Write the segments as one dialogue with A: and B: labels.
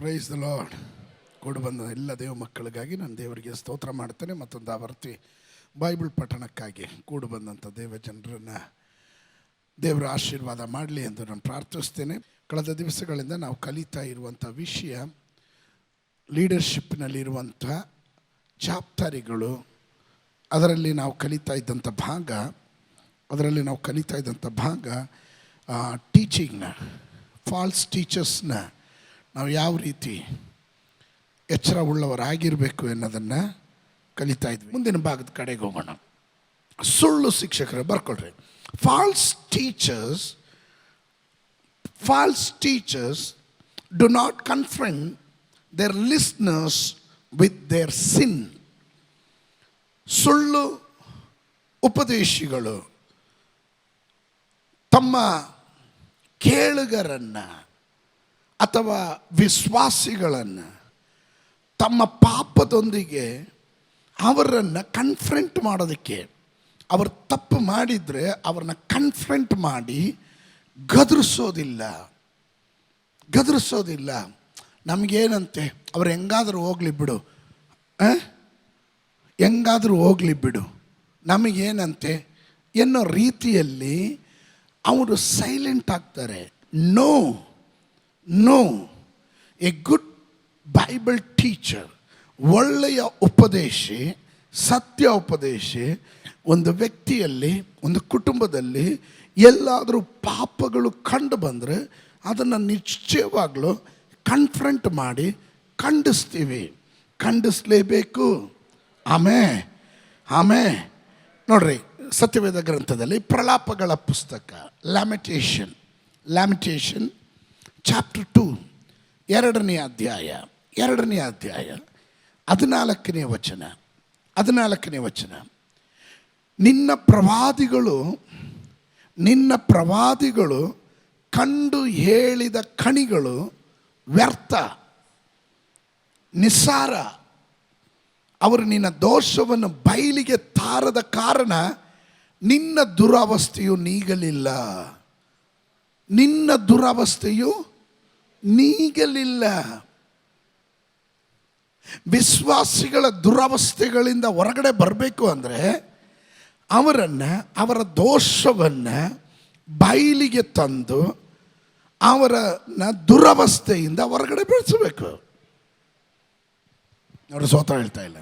A: Praise the lord. ಕೂಡಿ ಬಂದ ಎಲ್ಲ ದೇವ ಮಕ್ಕಳಿಗಾಗಿ ನಾನು ದೇವರಿಗೆ ಸ್ತೋತ್ರ ಮಾಡ್ತೇನೆ. ಮತ್ತೊಂದು ಆವರ್ತಿ ಬೈಬಲ್ ಪಠಣಕ್ಕಾಗಿ ಕೂಡಿ ಬಂದಂಥ ದೇವ ಜನರನ್ನು ದೇವರ ಆಶೀರ್ವಾದ ಮಾಡಲಿ ಎಂದು ನಾನು ಪ್ರಾರ್ಥಿಸ್ತೇನೆ. ಕಳೆದ ದಿವಸಗಳಿಂದ ನಾವು ಕಲಿತಾ ಇರುವಂಥ ವಿಷಯ ಲೀಡರ್ಶಿಪ್ನಲ್ಲಿರುವಂಥ ಜವಾಬ್ದಾರಿಗಳು. ಅದರಲ್ಲಿ ನಾವು ಕಲಿತಾ ಇದ್ದಂಥ ಭಾಗ ಟೀಚಿಂಗ್ನ, ಫಾಲ್ಸ್ ಟೀಚರ್ಸ್ನ ನಾವು ಯಾವ ರೀತಿ ಎಚ್ಚರ ಉಳ್ಳವರಾಗಿರಬೇಕು ಎನ್ನೋದನ್ನು ಕಲಿತಾ ಇದ್ವಿ. ಮುಂದಿನ ಭಾಗದ ಕಡೆಗೆ ಹೋಗೋಣ. ಸುಳ್ಳು ಶಿಕ್ಷಕರು ಬರ್ಕೊಳ್ರಿ. False teachers do not confront their listeners with their sin. ಸುಳ್ಳು ಉಪದೇಶಿಗಳು ತಮ್ಮ ಕೇಳುಗರನ್ನು ಅಥವಾ ವಿಶ್ವಾಸಿಗಳನ್ನು ತಮ್ಮ ಪಾಪದೊಂದಿಗೆ ಅವರನ್ನು ಕನ್ಫ್ರಂಟ್ ಮಾಡೋದಕ್ಕೆ, ಅವರು ತಪ್ಪು ಮಾಡಿದರೆ ಅವ್ರನ್ನ ಕನ್ಫ್ರಂಟ್ ಮಾಡಿ ಗದರಿಸೋದಿಲ್ಲ. ನಮಗೇನಂತೆ, ಅವ್ರು ಹೆಂಗಾದರೂ ಹೋಗಲಿ ಬಿಡು ನಮಗೇನಂತೆ ಎನ್ನೋ ರೀತಿಯಲ್ಲಿ ಅವರು ಸೈಲೆಂಟ್ ಆಗ್ತಾರೆ. No, a good Bible teacher, ಒಳ್ಳೆಯ ಉಪದೇಶಿ, ಸತ್ಯ ಉಪದೇಶಿ ಒಂದು ವ್ಯಕ್ತಿಯಲ್ಲಿ, ಒಂದು ಕುಟುಂಬದಲ್ಲಿ ಎಲ್ಲಾದರೂ ಪಾಪಗಳು ಕಂಡು ಬಂದರೆ ಅದನ್ನು ನಿಶ್ಚಯವಾಗಲೂ ಕನ್ಫ್ರಂಟ್ ಮಾಡಿ ಖಂಡಿಸಲೇಬೇಕು. ಆಮೇ ನೋಡ್ರಿ, ಸತ್ಯವೇದ ಗ್ರಂಥದಲ್ಲಿ ಪ್ರಲಾಪಗಳ ಪುಸ್ತಕ ಲ್ಯಾಮಿಟೇಷನ್ ಚಾಪ್ಟರ್ 2 ಎರಡನೇ ಅಧ್ಯಾಯ 14ನೇ ವಚನ. ನಿನ್ನ ಪ್ರವಾದಿಗಳು ಕಂಡು ಹೇಳಿದ ಕಣಿಗಳು ವ್ಯರ್ಥ, ನಿಸ್ಸಾರ. ಅವರು ನಿನ್ನ ದೋಷವನ್ನು ಬಯಲಿಗೆ ತಾರದ ಕಾರಣ ನಿನ್ನ ದುರವಸ್ಥೆಯು ನೀಗಲಿಲ್ಲ. ವಿಶ್ವಾಸಿಗಳ ದುರವಸ್ಥೆಗಳಿಂದ ಹೊರಗಡೆ ಬರಬೇಕು ಅಂದರೆ ಅವರ ದೋಷವನ್ನು ಬಯಲಿಗೆ ತಂದು ಅವರನ್ನು ದುರವಸ್ಥೆಯಿಂದ ಹೊರಗಡೆ ಬೆಳೆಸಬೇಕು. ಅವರು ಸೋತ್ರ ಹೇಳ್ತಾ ಇಲ್ಲ.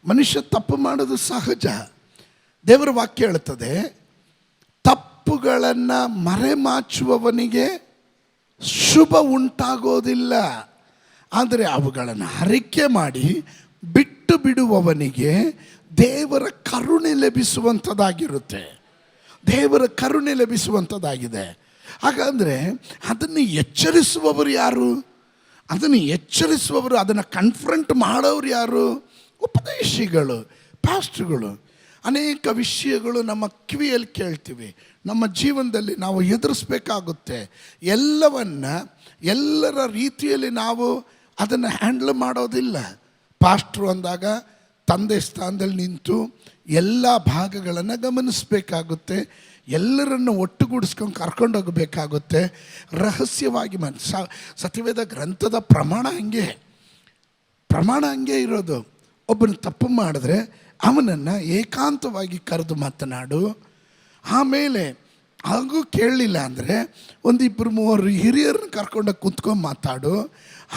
A: ಮನುಷ್ಯ ತಪ್ಪು ಮಾಡೋದು ಸಹಜ. ದೇವರ ವಾಕ್ಯ ಹೇಳುತ್ತದೆ, ತಪ್ಪುಗಳನ್ನು ಮರೆಮಾಚುವವನಿಗೆ ಶುಭ ಉಂಟಾಗೋದಿಲ್ಲ, ಆದರೆ ಅವುಗಳನ್ನು ಅರಿಕೆ ಮಾಡಿ ಬಿಟ್ಟು ಬಿಡುವವನಿಗೆ ದೇವರ ಕರುಣೆ ಲಭಿಸುವಂಥದ್ದಾಗಿದೆ. ಹಾಗಾದರೆ ಅದನ್ನು ಎಚ್ಚರಿಸುವವರು ಯಾರು? ಅದನ್ನು ಕನ್ಫ್ರಂಟ್ ಮಾಡೋರು ಯಾರು? ಉಪದೇಶಿಗಳು, ಪಾಸ್ಟರ್ಗಳು. ಅನೇಕ ವಿಷಯಗಳು ನಮ್ಮ ಕಿವಿಯಲ್ಲಿ ಕೇಳ್ತೀವಿ, ನಮ್ಮ ಜೀವನದಲ್ಲಿ ನಾವು ಎದುರಿಸ್ಬೇಕಾಗುತ್ತೆ. ಎಲ್ಲರ ರೀತಿಯಲ್ಲಿ ನಾವು ಅದನ್ನು ಹ್ಯಾಂಡಲ್ ಮಾಡೋದಿಲ್ಲ. ಪಾಸ್ಟ್ರು ಅಂದಾಗ ತಂದೆ ಸ್ಥಾನದಲ್ಲಿ ನಿಂತು ಎಲ್ಲ ಭಾಗಗಳನ್ನು ಗಮನಿಸಬೇಕಾಗುತ್ತೆ. ಎಲ್ಲರನ್ನು ಒಟ್ಟುಗೂಡಿಸ್ಕೊಂಡು ಕರ್ಕೊಂಡೋಗಬೇಕಾಗುತ್ತೆ. ರಹಸ್ಯವಾಗಿ ಸತ್ಯವೇದ ಗ್ರಂಥದ ಪ್ರಮಾಣ ಹಂಗೆ ಇರೋದು. ಒಬ್ಬನು ತಪ್ಪು ಮಾಡಿದ್ರೆ ಅವನನ್ನು ಏಕಾಂತವಾಗಿ ಕರೆದು ಮಾತನಾಡು. ಆಮೇಲೆ ಹಾಗೂ ಕೇಳಲಿಲ್ಲ ಅಂದರೆ 1-2-3 ಹಿರಿಯರನ್ನ ಕರ್ಕೊಂಡೋಗಿ ಕುತ್ಕೊಂಡು ಮಾತಾಡು.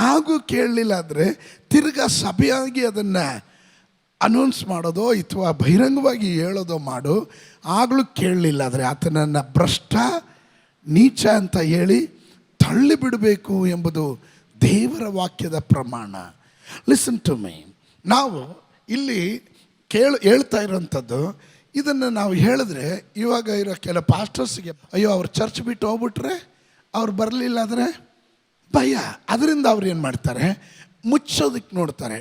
A: ಹಾಗೂ ಕೇಳಲಿಲ್ಲ ಅಂದರೆ ತಿರ್ಗಾ ಸಭೆಯಾಗಿ ಅದನ್ನು ಅನೌನ್ಸ್ ಮಾಡೋದೋ ಅಥವಾ ಬಹಿರಂಗವಾಗಿ ಹೇಳೋದೋ ಮಾಡು. ಆಗಲೂ ಕೇಳಲಿಲ್ಲ ಅಂದರೆ ಆತನನ್ನು ಭ್ರಷ್ಟ, ನೀಚ ಅಂತ ಹೇಳಿ ತಳ್ಳಿಬಿಡಬೇಕು ಎಂಬುದು ದೇವರ ವಾಕ್ಯದ ಪ್ರಮಾಣ. Listen to me. ನಾವು ಇಲ್ಲಿ ಹೇಳ್ತಾ ಇರೋಂಥದ್ದು, ಇದನ್ನು ನಾವು ಹೇಳಿದ್ರೆ ಇವಾಗ ಇರೋ ಕೆಲ ಪಾಸ್ಟರ್ಸ್ಗೆ ಅಯ್ಯೋ ಅವ್ರು ಚರ್ಚ್ ಬಿಟ್ಟು ಹೋಗ್ಬಿಟ್ರೆ, ಅವ್ರು ಬರಲಿಲ್ಲ ಆದರೆ ಭಯ. ಅದರಿಂದ ಅವ್ರು ಏನು ಮಾಡ್ತಾರೆ, ಮುಚ್ಚೋದಕ್ಕೆ ನೋಡ್ತಾರೆ.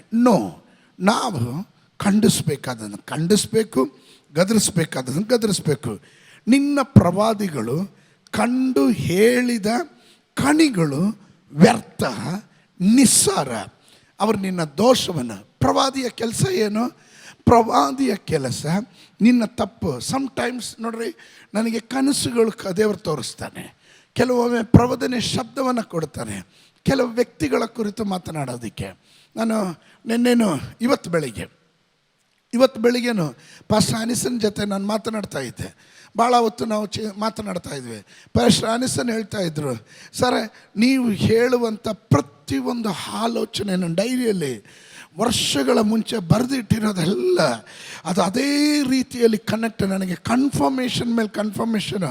A: ನಾವು ಖಂಡಿಸ್ಬೇಕಾದನ್ನು ಖಂಡಿಸ್ಬೇಕು, ಗದರಿಸ್ಬೇಕು. ನಿನ್ನ ಪ್ರವಾದಿಗಳು ಕಂಡು ಹೇಳಿದ ಕಣಿಗಳು ವ್ಯರ್ಥ, ನಿಸ್ಸಾರ. ಅವರು ನಿನ್ನ ದೋಷವನ್ನು, ಪ್ರವಾದಿಯ ಕೆಲಸ ಏನು? ಪ್ರವಾದಿಯ ಕೆಲಸ ನಿನ್ನ ತಪ್ಪು. ಸಮ್ಟೈಮ್ಸ್ ನೋಡ್ರಿ, ನನಗೆ ಕನಸುಗಳು ದೇವರು ತೋರಿಸ್ತಾನೆ. ಕೆಲವೊಮ್ಮೆ ಪ್ರವಾದನೆ ಶಬ್ದವನ್ನು ಕೊಡ್ತಾನೆ. ಕೆಲವು ವ್ಯಕ್ತಿಗಳ ಕುರಿತು ಮಾತನಾಡೋದಕ್ಕೆ ನಾನು ಇವತ್ತು ಬೆಳಿಗ್ಗೆನೂ ಪಾಸ್ಟರ್ ಆನಿಸನ್ ಜೊತೆ ನಾನು ಮಾತನಾಡ್ತಾ ಇದ್ದೆ. ಭಾಳ ಹೊತ್ತು ನಾವು ಮಾತನಾಡ್ತಾ ಇದ್ವಿ. ಪಾಸ್ಟರ್ ಆನಿಸನ್ ಹೇಳ್ತಾ ಇದ್ರು, ಸರ್ ನೀವು ಹೇಳುವಂಥ ಪ್ರತಿಯೊಂದು ಆಲೋಚನೆ ನನ್ನ ಡೈರಿಯಲ್ಲಿ ವರ್ಷಗಳ ಮುಂಚೆ ಬರೆದಿಟ್ಟಿರೋದೆಲ್ಲ ಅದು ಅದೇ ರೀತಿಯಲ್ಲಿ ಕನೆಕ್ಟ್, ನನಗೆ ಕನ್ಫರ್ಮೇಷನ್ ಮೇಲೆ ಕನ್ಫರ್ಮೇಷನ್.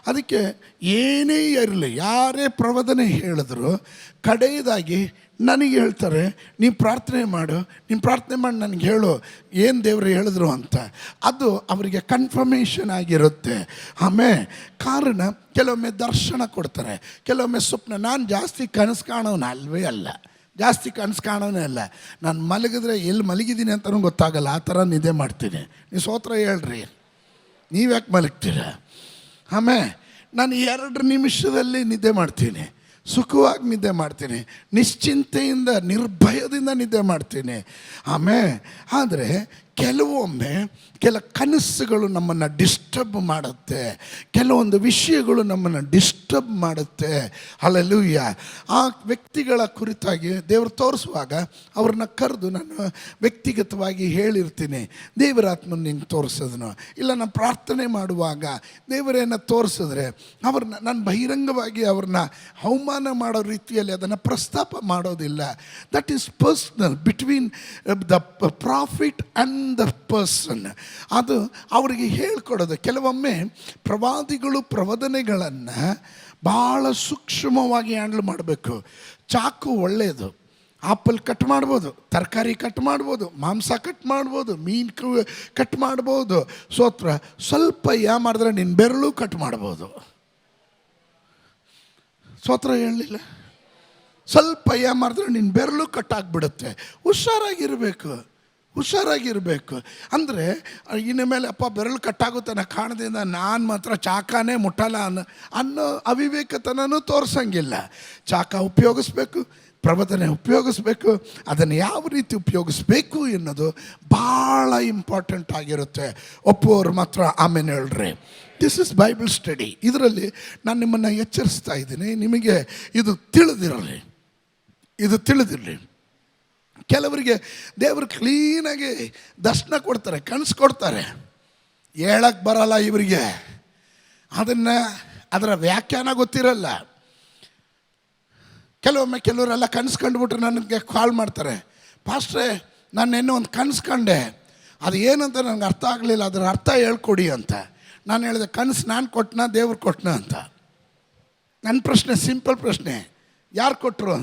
A: ಅದಕ್ಕೆ ಏನೇ ಇರಲಿ, ಯಾರೇ ಪ್ರವಚನ ಹೇಳಿದ್ರು ಕಡೆಯದಾಗಿ ನನಗೆ ಹೇಳ್ತಾರೆ, ನೀವು ಪ್ರಾರ್ಥನೆ ಮಾಡು, ನೀನು ಪ್ರಾರ್ಥನೆ ಮಾಡಿ ನನಗೆ ಹೇಳು ಏನು ದೇವರು ಹೇಳಿದ್ರು ಅಂತ. ಅದು ಅವರಿಗೆ ಕನ್ಫರ್ಮೇಷನ್ ಆಗಿರುತ್ತೆ. ಆಮೇಲೆ ಕಾರಣ ಕೆಲವೊಮ್ಮೆ ದರ್ಶನ ಕೊಡ್ತಾರೆ, ಕೆಲವೊಮ್ಮೆ ಸ್ವಪ್ನ. ನಾನು ಜಾಸ್ತಿ ಕನಸು ಕಾಣೋನು ಜಾಸ್ತಿ ಕನಸು ಕಾಣೋನೇ ಅಲ್ಲ. ನಾನು ಮಲಗಿದ್ರೆ ಎಲ್ಲಿ ಮಲಗಿದ್ದೀನಿ ಅಂತಲೂ ಗೊತ್ತಾಗಲ್ಲ, ಆ ಥರ ನಿದ್ದೆ ಮಾಡ್ತೀನಿ. ನೀವು ಸ್ತೋತ್ರ ಹೇಳ್ರಿ, ನೀವ್ಯಾಕೆ ಮಲಗ್ತೀರ? ಆಮೇಲೆ ನಾನು 2 ನಿಮಿಷದಲ್ಲಿ ನಿದ್ದೆ ಮಾಡ್ತೀನಿ, ಸುಖವಾಗಿ ನಿದ್ದೆ ಮಾಡ್ತೀನಿ, ನಿಶ್ಚಿಂತೆಯಿಂದ ನಿರ್ಭಯದಿಂದ ನಿದ್ದೆ ಮಾಡ್ತೀನಿ. ಆದರೆ ಕೆಲವೊಮ್ಮೆ ಕನಸುಗಳು ನಮ್ಮನ್ನು ಡಿಸ್ಟರ್ಬ್ ಮಾಡುತ್ತೆ, ಕೆಲವೊಂದು ವಿಷಯಗಳು ನಮ್ಮನ್ನು ಡಿಸ್ಟರ್ಬ್ ಮಾಡುತ್ತೆ. ಹಲ್ಲೆಲೂಯಾ. ಆ ವ್ಯಕ್ತಿಗಳ ಕುರಿತಾಗಿ ದೇವರು ತೋರಿಸುವಾಗ ಅವ್ರನ್ನ ಕರೆದು ನಾನು ವ್ಯಕ್ತಿಗತವಾಗಿ ಹೇಳಿರ್ತೀನಿ, ದೇವರ ಆತ್ಮನ ನಿಂಗೆ ತೋರಿಸೋದನ್ನು. ಇಲ್ಲ ನಾನು ಪ್ರಾರ್ಥನೆ ಮಾಡುವಾಗ ದೇವರೇನ ತೋರಿಸಿದ್ರೆ ನಾನು ಬಹಿರಂಗವಾಗಿ ಅವ್ರನ್ನ ಅವಮಾನ ಮಾಡೋ ರೀತಿಯಲ್ಲಿ ಅದನ್ನು ಪ್ರಸ್ತಾಪ ಮಾಡೋದಿಲ್ಲ. That is personal between the profit and the person. ಅದು ಅವರಿಗೆ ಹೇಳ್ಕೊಡೋದು. ಕೆಲವೊಮ್ಮೆ ಪ್ರವಾದಿಗಳು ಪ್ರವಚನೆಗಳನ್ನು ಭಾಳ ಸೂಕ್ಷ್ಮವಾಗಿ ಹ್ಯಾಂಡಲ್ ಮಾಡಬೇಕು. ಚಾಕು ಒಳ್ಳೆಯದು, ಆಪಲ್ ಕಟ್ ಮಾಡ್ಬೋದು, ತರಕಾರಿ ಕಟ್ ಮಾಡ್ಬೋದು, ಮಾಂಸ ಕಟ್ ಮಾಡ್ಬೋದು, ಮೀನು ಕಟ್ ಮಾಡ್ಬೋದು. ಸ್ವಲ್ಪ ಮಾಡಿದ್ರೆ ನಿನ್ನ ಬೆರಳು ಕಟ್ ಮಾಡ್ಬೋದು. ಹೇಳಲಿಲ್ಲ, ಸ್ವಲ್ಪ ಮಾಡಿದ್ರೆ ನಿನ್ನ ಬೆರಳು ಕಟ್ಟಾಗ್ಬಿಡುತ್ತೆ. ಹುಷಾರಾಗಿರಬೇಕು. ಅಂದರೆ ಇನ್ನು ಮೇಲೆ ಬೆರಳು ಕಟ್ಟಾಗುತ್ತೆ ನಾ ಕಾಣದಿಂದ ನಾನು ಮಾತ್ರ ಚಾಕಾನೇ ಮುಟ್ಟಲ್ಲ ಅನ್ನೋ ಅವಿವೇಕತನೂ ತೋರಿಸಂಗಿಲ್ಲ. ಚಾಕ ಉಪಯೋಗಿಸ್ಬೇಕು, ಪ್ರವಚನೆ ಉಪಯೋಗಿಸ್ಬೇಕು, ಅದನ್ನು ಯಾವ ರೀತಿ ಉಪಯೋಗಿಸ್ಬೇಕು ಎನ್ನೋದು ಭಾಳ ಇಂಪಾರ್ಟೆಂಟ್ ಆಗಿರುತ್ತೆ. ಒಪ್ಪುವವರು ಮಾತ್ರ ಆಮೇಲೆ ಹೇಳ್ರಿ. This is Bible study. ಇದರಲ್ಲಿ ನಾನು ನಿಮ್ಮನ್ನು ಎಚ್ಚರಿಸ್ತಾ ಇದ್ದೀನಿ, ನಿಮಗೆ ಇದು ತಿಳಿದಿರಲಿ. ಕೆಲವರಿಗೆ ದೇವರು ಕ್ಲೀನಾಗಿ ದರ್ಶನ ಕೊಡ್ತಾರೆ, ಕನಸು ಕೊಡ್ತಾರೆ, ಹೇಳಕ್ಕೆ ಬರಲ್ಲ ಇವರಿಗೆ, ಅದರ ವ್ಯಾಖ್ಯಾನ ಗೊತ್ತಿರಲ್ಲ. ಕೆಲವರೆಲ್ಲ ಕನಸು ಕಂಡುಬಿಟ್ರೆ ನನಗೆ ಕಾಲ್ ಮಾಡ್ತಾರೆ, ಪಾಸ್ಟ್ರೇ ನಾನು ಒಂದು ಕನಸು ಕಂಡೆ, ಅದು ಏನಂತ ನನಗೆ ಅರ್ಥ ಆಗಲಿಲ್ಲ, ಅದರ ಅರ್ಥ ಹೇಳ್ಕೊಡಿ ಅಂತ. ನಾನು ಹೇಳಿದೆ, ಕನಸು ನಾನು ಕೊಟ್ಟನ ದೇವ್ರು ಕೊಟ್ಟನ ಅಂತ. ನನ್ನ ಪ್ರಶ್ನೆ ಸಿಂಪಲ್ ಪ್ರಶ್ನೆ, ಯಾರು ಕೊಟ್ಟರು?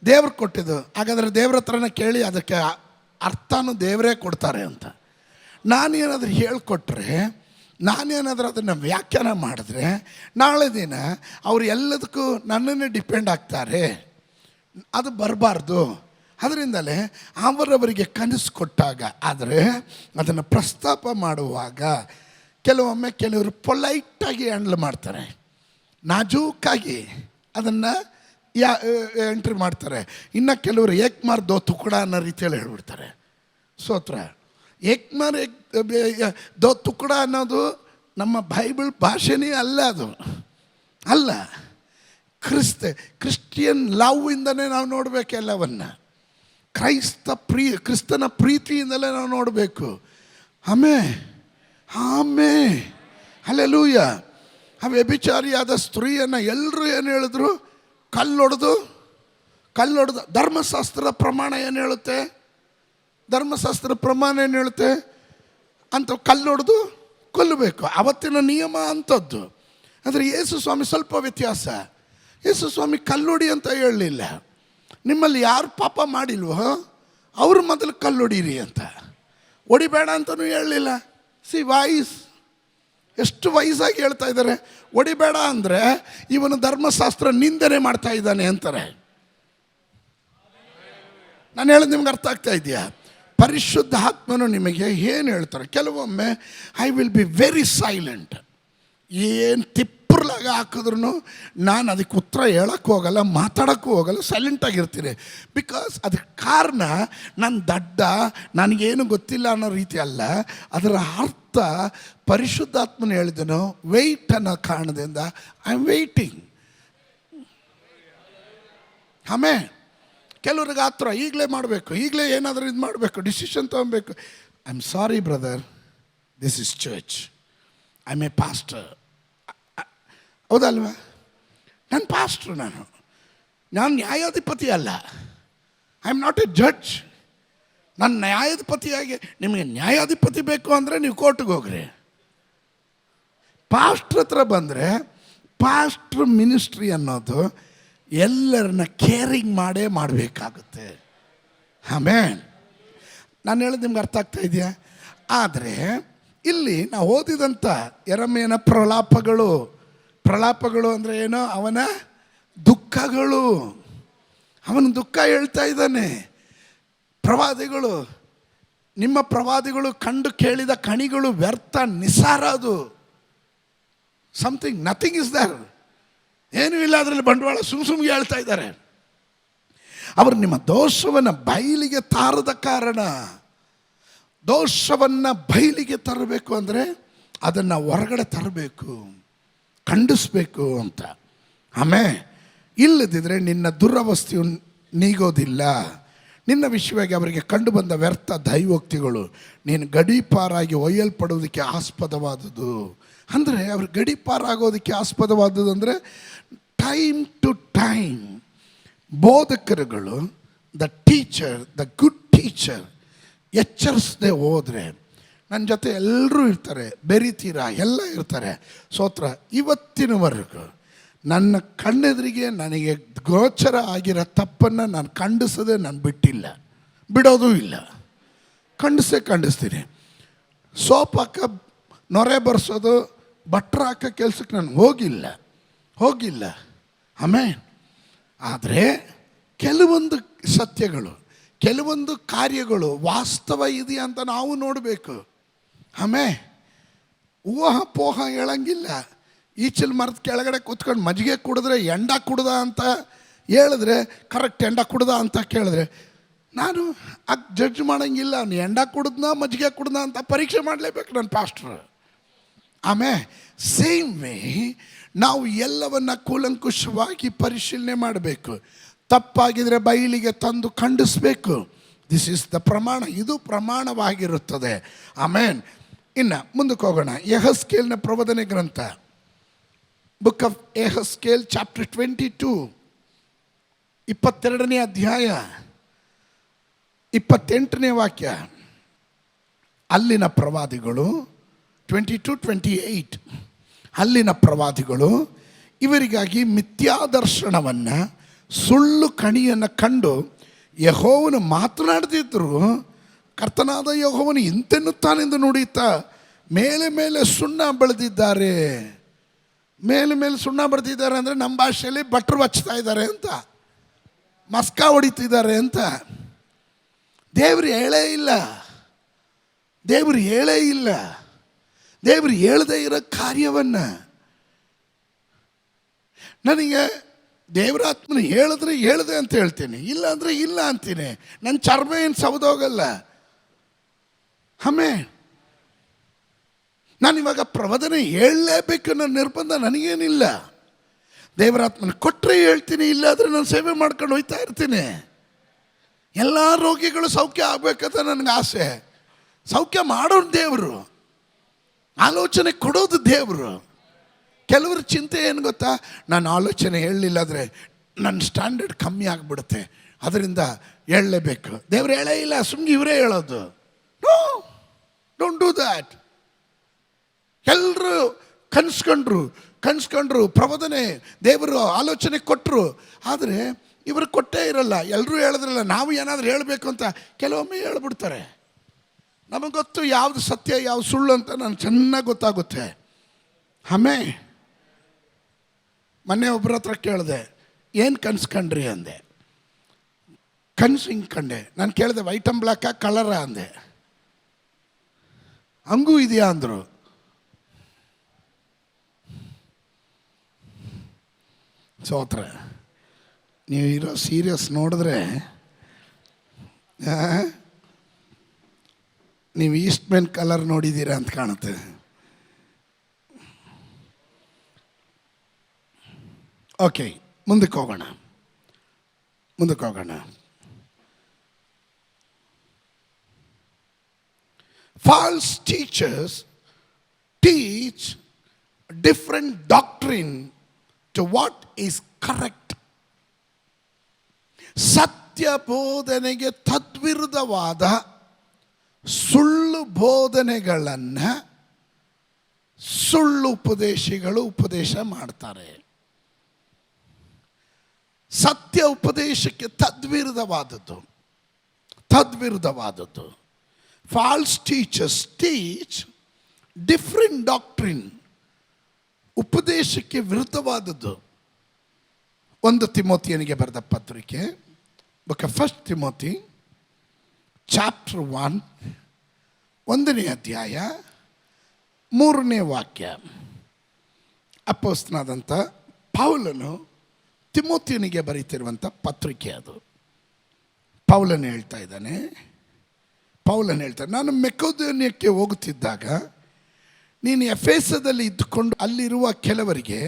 A: ದೇವ್ರು ಕೊಟ್ಟಿದ್ದು. ಹಾಗಾದರೆ ದೇವ್ರ ಹತ್ರನೇ ಕೇಳಿ ಅದಕ್ಕೆ ಅರ್ಥನೂ ದೇವರೇ ಕೊಡ್ತಾರೆ ಅಂತ. ನಾನೇನಾದರೂ ಹೇಳಿಕೊಟ್ರೆ, ನಾನೇನಾದರೂ ಅದನ್ನು ವ್ಯಾಖ್ಯಾನ ಮಾಡಿದ್ರೆ ನಾಳೆ ದಿನ ಅವರು ಎಲ್ಲದಕ್ಕೂ ನನ್ನನ್ನೇ ಡಿಪೆಂಡ್ ಆಗ್ತಾರೆ. ಅದು ಬರಬಾರ್ದು. ಅದರಿಂದಲೇ ಅವರವರಿಗೆ ಕನಸು ಕೊಟ್ಟಾಗ, ಆದರೆ ಅದನ್ನು ಪ್ರಸ್ತಾಪ ಮಾಡುವಾಗ ಕೆಲವರು ಪೊಲೈಟಾಗಿ ಹ್ಯಾಂಡಲ್ ಮಾಡ್ತಾರೆ, ನಾಜೂಕಾಗಿ ಅದನ್ನು ಎಂಟ್ರಿ ಮಾಡ್ತಾರೆ. ಇನ್ನು ಕೆಲವರು ಏಕ್ ಮಾರ್ ದೋ ತುಕಡ ಅನ್ನೋ ರೀತಿಯಲ್ಲಿ ಹೇಳ್ಬಿಡ್ತಾರೆ. ಏಕ್ ಮಾರ್ ದೋ ತುಕಡ ಅನ್ನೋದು ನಮ್ಮ ಬೈಬಲ್ ಭಾಷೆನೇ ಅಲ್ಲ. ಕ್ರಿಶ್ಚಿಯನ್ ಲವ್ ಇಂದನೇ ನಾವು ನೋಡಬೇಕು ಎಲ್ಲವನ್ನು. ಕ್ರಿಸ್ತನ ಪ್ರೀತಿಯಿಂದಲೇ ನಾವು ನೋಡಬೇಕು. ಹಲ್ಲೆಲೂಯಾ. ಆ ವ್ಯಭಿಚಾರಿಯಾದ ಸ್ತ್ರೀಯನ್ನು ಎಲ್ಲರೂ ಏನು ಹೇಳಿದ್ರು? ಕಲ್ಲೊಡೆದು ಧರ್ಮಶಾಸ್ತ್ರದ ಪ್ರಮಾಣ ಏನು ಹೇಳುತ್ತೆ? ಅಂತ ಕಲ್ಲೊಡೆದು ಕೊಲ್ಲಬೇಕು, ಅವತ್ತಿನ ನಿಯಮ ಅಂಥದ್ದು. ಆದರೆ ಯೇಸು ಸ್ವಾಮಿ ಸ್ವಲ್ಪ ವ್ಯತ್ಯಾಸ. ಯೇಸು ಸ್ವಾಮಿ ಕಲ್ಲೊಡಿ ಅಂತ ಹೇಳಲಿಲ್ಲ. ನಿಮ್ಮಲ್ಲಿ ಯಾರು ಪಾಪ ಮಾಡಿಲ್ವೋ ಅವರು ಮೊದಲು ಕಲ್ಲೊಡೀರಿ ಅಂತ. ಹೊಡಿಬೇಡ ಅಂತಲೂ ಹೇಳಲಿಲ್ಲ. ಎಷ್ಟು ವಯಸ್ಸಾಗಿ ಹೇಳ್ತಾ ಇದ್ದಾರೆ. ಹೊಡಿಬೇಡ ಅಂದರೆ ಇವನು ಧರ್ಮಶಾಸ್ತ್ರ ನಿಂದನೆ ಮಾಡ್ತಾ ಇದ್ದಾನೆ ಅಂತಾರೆ. ನಾನು ಹೇಳೋದು ನಿಮ್ಗೆ ಅರ್ಥ ಆಗ್ತಾ ಇದೆಯಾ? ಪರಿಶುದ್ಧ ಆತ್ಮನು ನಿಮಗೆ ಏನು ಹೇಳ್ತಾರೆ? ಕೆಲವೊಮ್ಮೆ I will be very silent. ಏನು ತಿಪ್ಪರ್ಲಾಗ ಹಾಕಿದ್ರು ನಾನು ಅದಕ್ಕೆ ಉತ್ತರ ಹೇಳೋಕ್ಕೂ ಹೋಗಲ್ಲ, ಮಾತಾಡೋಕ್ಕೂ ಹೋಗಲ್ಲ, ಸೈಲೆಂಟಾಗಿರ್ತೀನಿ. ಬಿಕಾಸ್ ಅದಕ್ಕೆ ಕಾರಣ ನನ್ನ ದಡ್ಡ, ನನಗೇನು ಗೊತ್ತಿಲ್ಲ ಅನ್ನೋ ರೀತಿ ಅಲ್ಲ. ಅದರ ಅರ್ಥ ಪರಿಶುದ್ಧಾತ್ಮನ ಹೇಳಿದನು, ವೆಯ್ಟ್ ಅನ್ನೋ ಕಾರಣದಿಂದ ಐ ಆಮ್ ವೆಯ್ಟಿಂಗ್. ಆಮೇಲೆ ಕೆಲವ್ರಿಗೆ ಆತ್ರ ಈಗಲೇ ಮಾಡಬೇಕು, ಈಗಲೇ ಏನಾದರೂ ಇದು ಮಾಡಬೇಕು, ಡಿಸಿಷನ್ ತೊಗೊಬೇಕು. I am sorry brother, this is church, I am A pastor. ಹೌದಲ್ವಾ? ನಾನು ಪಾಸ್ಟ್ರು, ನಾನು ನ್ಯಾಯಾಧಿಪತಿ ಅಲ್ಲ. I am not A judge. ನಾನು ನ್ಯಾಯಾಧಿಪತಿಯಾಗಿ, ನಿಮಗೆ ನ್ಯಾಯಾಧಿಪತಿ ಬೇಕು ಅಂದರೆ ನೀವು ಕೋರ್ಟ್ಗೆ ಹೋಗ್ರಿ. ಪಾಸ್ಟ್ರ್ ಹತ್ರ ಬಂದರೆ, ಪಾಸ್ಟ್ರ್ ಮಿನಿಸ್ಟ್ರಿ ಅನ್ನೋದು ಎಲ್ಲರನ್ನ ಕೇರಿಂಗ್ ಮಾಡೇ ಮಾಡಬೇಕಾಗುತ್ತೆ. ಆಮೇಲೆ ನಾನು ಹೇಳೋದು ನಿಮ್ಗೆ ಅರ್ಥ ಆಗ್ತಾ ಇದೆಯಾ? ಆದರೆ ಇಲ್ಲಿ ನಾವು ಓದಿದಂಥ ಯೆರೆಮೀಯನ ಪ್ರಲಾಪಗಳು ಅಂದರೆ ಏನೋ, ಅವನ ದುಃಖಗಳು, ಅವನ ದುಃಖ ಹೇಳ್ತಾ ಇದ್ದಾನೆ. ಪ್ರವಾದಿಗಳು, ನಿಮ್ಮ ಪ್ರವಾದಿಗಳು ಕಂಡು ಕೇಳಿದ ಕಣಿಗಳು ವ್ಯರ್ಥ, ನಿಸಾರ. ಅದು ಸಮಥಿಂಗ್, ನಥಿಂಗ್ ಇಸ್ ದರ್. ಏನೂ ಇಲ್ಲ ಅದರಲ್ಲಿ ಬಂಡವಾಳ. ಸುಮ್ಗೆ ಹೇಳ್ತಾ ಇದ್ದಾರೆ. ಅವರು ನಿಮ್ಮ ದೋಷವನ್ನು ಬಯಲಿಗೆ ತಾರದ ಕಾರಣ. ದೋಷವನ್ನು ಬಯಲಿಗೆ ತರಬೇಕು ಅಂದರೆ ಅದನ್ನು ಹೊರಗಡೆ ತರಬೇಕು, ಖಂಡಿಸ್ಬೇಕು ಅಂತ. ಆಮೇಲೆ ಇಲ್ಲದಿದ್ದರೆ ನಿನ್ನ ದುರವಸ್ಥೆಯು ನೀಗೋದಿಲ್ಲ. ನಿನ್ನ ವಿಷಯವಾಗಿ ಅವರಿಗೆ ಕಂಡು ಬಂದ ವ್ಯರ್ಥ ದೈವೋಕ್ತಿಗಳು ನೀನು ಗಡೀಪಾರಾಗಿ ಒಯ್ಯಲ್ಪಡುವುದಕ್ಕೆ ಆಸ್ಪದವಾದುದು. ಅಂದರೆ ಅವ್ರು ಗಡೀಪಾರಾಗೋದಕ್ಕೆ ಆಸ್ಪದವಾದುದು ಅಂದರೆ ಟೈಮ್ ಟು ಟೈಮ್ ಬೋಧಕರುಗಳು, the teacher, the good teacher ಎಚ್ಚರಿಸದೆ ಹೋದರೆ, ನನ್ನ ಜೊತೆ ಎಲ್ಲರೂ ಇರ್ತಾರೆ, ಬೆರಿತೀರ, ಎಲ್ಲ ಇರ್ತಾರೆ. ಸ್ತೋತ್ರ. ಇವತ್ತಿನವರೆಗೂ ನನ್ನ ಕಣ್ಣೆದುರಿಗೆ ನನಗೆ ಗೋಚರ ಆಗಿರೋ ತಪ್ಪನ್ನು ನಾನು ಖಂಡಿಸದೆ ನಾನು ಬಿಟ್ಟಿಲ್ಲ, ಬಿಡೋದೂ ಇಲ್ಲ. ಖಂಡಿಸ್ತೀನಿ. ಸೋಪ್ ಹಾಕ, ನೊರೆ ಬರ್ಸೋದು, ಬಟ್ರ್ ಹಾಕೋ ಕೆಲಸಕ್ಕೆ ನಾನು ಹೋಗಿಲ್ಲ. ಆಮೇಲೆ ಆದರೆ ಕೆಲವೊಂದು ಸತ್ಯಗಳು, ಕೆಲವೊಂದು ಕಾರ್ಯಗಳು ವಾಸ್ತವ ಇದೆಯಾ ಅಂತ ನಾವು ನೋಡಬೇಕು. ಆಮೇಲೆ ಊಹಾಪೋಹ ಹೇಳಂಗಿಲ್ಲ. ಈಚಲ್ ಮರದ ಕೆಳಗಡೆ ಕೂತ್ಕೊಂಡು ಮಜ್ಜಿಗೆ ಕುಡಿದ್ರೆ ಎಂಡ ಕುಡ್ದ ಅಂತ ಹೇಳಿದ್ರೆ ಕರೆಕ್ಟ್, ಎಂಡ ಕುಡ್ದ ಅಂತ ಕೇಳಿದ್ರೆ ನಾನು ಜಡ್ಜ್ ಮಾಡೋಂಗಿಲ್ಲ. ಅವ್ನು ಎಂಡ ಕುಡಿದ್ನ ಮಜ್ಜಿಗೆ ಕುಡ್ದ ಅಂತ ಪರೀಕ್ಷೆ ಮಾಡಲೇಬೇಕು ನನ್ನ ಪಾಸ್ಟ್ರು. ಆಮೇಲೆ ಸೇಮ್ ವೇ ನಾವು ಎಲ್ಲವನ್ನ ಕೂಲಂಕುಷವಾಗಿ ಪರಿಶೀಲನೆ ಮಾಡಬೇಕು. ತಪ್ಪಾಗಿದ್ರೆ ಬಯಲಿಗೆ ತಂದು ಖಂಡಿಸಬೇಕು. ದಿಸ್ ಇಸ್ ದ ಪ್ರಮಾಣ, ಇದು ಪ್ರಮಾಣವಾಗಿರುತ್ತದೆ. ಆಮೇನ್. ಇನ್ನು ಮುಂದಕ್ಕೆ ಹೋಗೋಣ. ಯೆಹೆಜ್ಕೇಲನ ಪ್ರವಾದನೆ ಗ್ರಂಥ, ಬುಕ್ ಆಫ್ ಯೆಹೆಜ್ಕೇಲ್, ಚಾಪ್ಟರ್ 22, 22ನೇ ಅಧ್ಯಾಯ 28ನೇ ವಾಕ್ಯ. ಅಲ್ಲಿನ ಪ್ರವಾದಿಗಳು 22-28, ಅಲ್ಲಿನ ಪ್ರವಾದಿಗಳು ಇವರಿಗಾಗಿ ಮಿಥ್ಯಾದರ್ಶನವನ್ನು, ಸುಳ್ಳು ಕಣಿಯನ್ನು ಕಂಡು ಯೆಹೋವನು ಮಾತನಾಡದಿದ್ದರು. ಕರ್ತನಾದ ಯೆಹೋವನು ಇಂತೆನ್ನುತ್ತಾನೆಂದು ನುಡಿಯುತ್ತಾ ಮೇಲೆ ಮೇಲೆ ಸುಣ್ಣ ಬೆಳೆದಿದ್ದಾರೆ. ಮೇಲೆ ಸುಣ್ಣ ಬರೆದಿದ್ದಾರೆ ಅಂದರೆ ನಮ್ಮ ಭಾಷೆಯಲ್ಲಿ ಬಟ್ರು ಹಚ್ತಾ ಇದ್ದಾರೆ ಅಂತ, ಮಸ್ಕ ಹೊಡಿತಿದ್ದಾರೆ ಅಂತ. ದೇವರು ಹೇಳೇ ಇಲ್ಲ. ದೇವರು ಹೇಳದೇ ಇರೋ ಕಾರ್ಯವನ್ನು ನನಗೆ ದೇವರಾತ್ಮನ ಹೇಳಿದ್ರೆ ಹೇಳಿದೆ ಅಂತ ಹೇಳ್ತೀನಿ, ಇಲ್ಲ ಅಂದರೆ ಇಲ್ಲ ಅಂತೀನಿ. ನನ್ನ ಚರ್ಮ ಏನು ಸವದೋಗಲ್ಲ. ಆಮೇಲೆ ನಾನಿವಾಗ ಪ್ರವಾದನೆ ಹೇಳಲೇಬೇಕು ಅನ್ನೋ ನಿರ್ಬಂಧ ನನಗೇನಿಲ್ಲ. ದೇವರಾತ್ಮನ ಕೊಟ್ಟರೆ ಹೇಳ್ತೀನಿ, ಇಲ್ಲಾದರೆ ನಾನು ಸೇವೆ ಮಾಡ್ಕೊಂಡು ಹೋಗ್ತಾ ಇರ್ತೀನಿ. ಎಲ್ಲ ರೋಗಿಗಳು ಸೌಖ್ಯ ಆಗಬೇಕಂತ ನನಗೆ ಆಸೆ. ಸೌಖ್ಯ ಮಾಡೋದು ದೇವರು, ಆಲೋಚನೆ ಕೊಡೋದು ದೇವರು. ಕೆಲವ್ರ ಚಿಂತೆ ಏನು ಗೊತ್ತಾ, ನಾನು ಆಲೋಚನೆ ಹೇಳಲಿಲ್ಲ ಅಂದರೆ ನನ್ನ ಸ್ಟ್ಯಾಂಡರ್ಡ್ ಕಮ್ಮಿ ಆಗಿಬಿಡುತ್ತೆ, ಅದರಿಂದ ಹೇಳಲೇಬೇಕು. ದೇವರು ಹೇಳೇ ಇಲ್ಲ, ಸುಮ್ಮನೆ ಇವರೇ ಹೇಳೋದು. No, don't do that. ಎಲ್ಲರೂ ಕನ್ಸ್ಕೊಂಡ್ರು ಪ್ರವಾದನೆ ದೇವರು ಆಲೋಚನೆ ಕೊಟ್ಟರು, ಆದರೆ ಇವರು ಕೊಟ್ಟೇ ಇರಲ್ಲ. ಎಲ್ಲರೂ ಹೇಳಿದ್ರಲ್ಲ, ನಾವು ಏನಾದರೂ ಹೇಳಬೇಕು ಅಂತ ಕೆಲವೊಮ್ಮೆ ಹೇಳ್ಬಿಡ್ತಾರೆ. ನಮಗೆ ಗೊತ್ತು ಯಾವುದು ಸತ್ಯ ಯಾವುದು ಸುಳ್ಳು ಅಂತ ನನಗೆ ಚೆನ್ನಾಗಿ ಗೊತ್ತಾಗುತ್ತೆ. ಆಮೇಲೆ ಮೊನ್ನೆ ಒಬ್ಬರ ಹತ್ರ ಕೇಳಿದೆ, ಏನು ಕನ್ಸ್ಕೊಂಡ್ರಿ ಅಂದೆ. ಕನ್ಸು ಹಿಂಗೆ ಕಂಡೆ. ನಾನು ಕೇಳಿದೆ, ವೈಟ್ ಆ್ಯಂಡ್ ಬ್ಲ್ಯಾಕಾ ಕಲರಾ ಅಂದೆ. ಹಂಗೂ ಇದೆಯಾ ಅಂದರು. ಸೋತ್ರ ನೀವು ಇರೋ ಸೀರಿಯಸ್ ನೋಡಿದ್ರೆ ನೀವು ಈಸ್ಟ್ ಮೆನ್ ಕಲರ್ ನೋಡಿದ್ದೀರಾ ಅಂತ ಕಾಣುತ್ತೆ. ಓಕೆ, ಮುಂದಕ್ಕೆ ಹೋಗೋಣ. ಮುಂದಕ್ಕೆ ಹೋಗೋಣ. False teachers teach different doctrine to what is correct. ಸತ್ಯ ಬೋಧನೆಗೆ ತದ್ವಿರುದ್ಧವಾದ ಸುಳ್ಳು ಬೋಧನೆಗಳನ್ನು ಸುಳ್ಳು ಉಪದೇಶಿಗಳು ಉಪದೇಶ ಮಾಡ್ತಾರೆ. ಸತ್ಯ ಉಪದೇಶಕ್ಕೆ ತದ್ವಿರುದ್ಧವಾದದ್ದು. False teachers teach different doctrine, ಉಪದೇಶಕ್ಕೆ ವಿರುದ್ಧವಾದದ್ದು. 1 ತಿಮೋತಿಯನಿಗೆ ಬರೆದ ಪತ್ರಿಕೆ, ಬುಕ್ ಆಫ್ 1 ತಿಮೋತಿ ಚಾಪ್ಟರ್ 1, 1ನೇ ಅಧ್ಯಾಯ 3ನೇ ವಾಕ್ಯ. ಅಪೊಸ್ತಲನಾದಂಥ ಪೌಲನು ತಿಮೋತಿಯನಿಗೆ ಬರೀತಿರುವಂಥ ಪತ್ರಿಕೆ ಅದು. ಪೌಲನು ಹೇಳ್ತಾ ಇದ್ದಾನೆ, ನಾನು ಮೆಕೆದೋನ್ಯಕ್ಕೆ ಹೋಗುತ್ತಿದ್ದಾಗ ನೀನು ಎಫೆಸದಲ್ಲಿ ಇದ್ದುಕೊಂಡು ಅಲ್ಲಿರುವ ಕೆಲವರಿಗೆ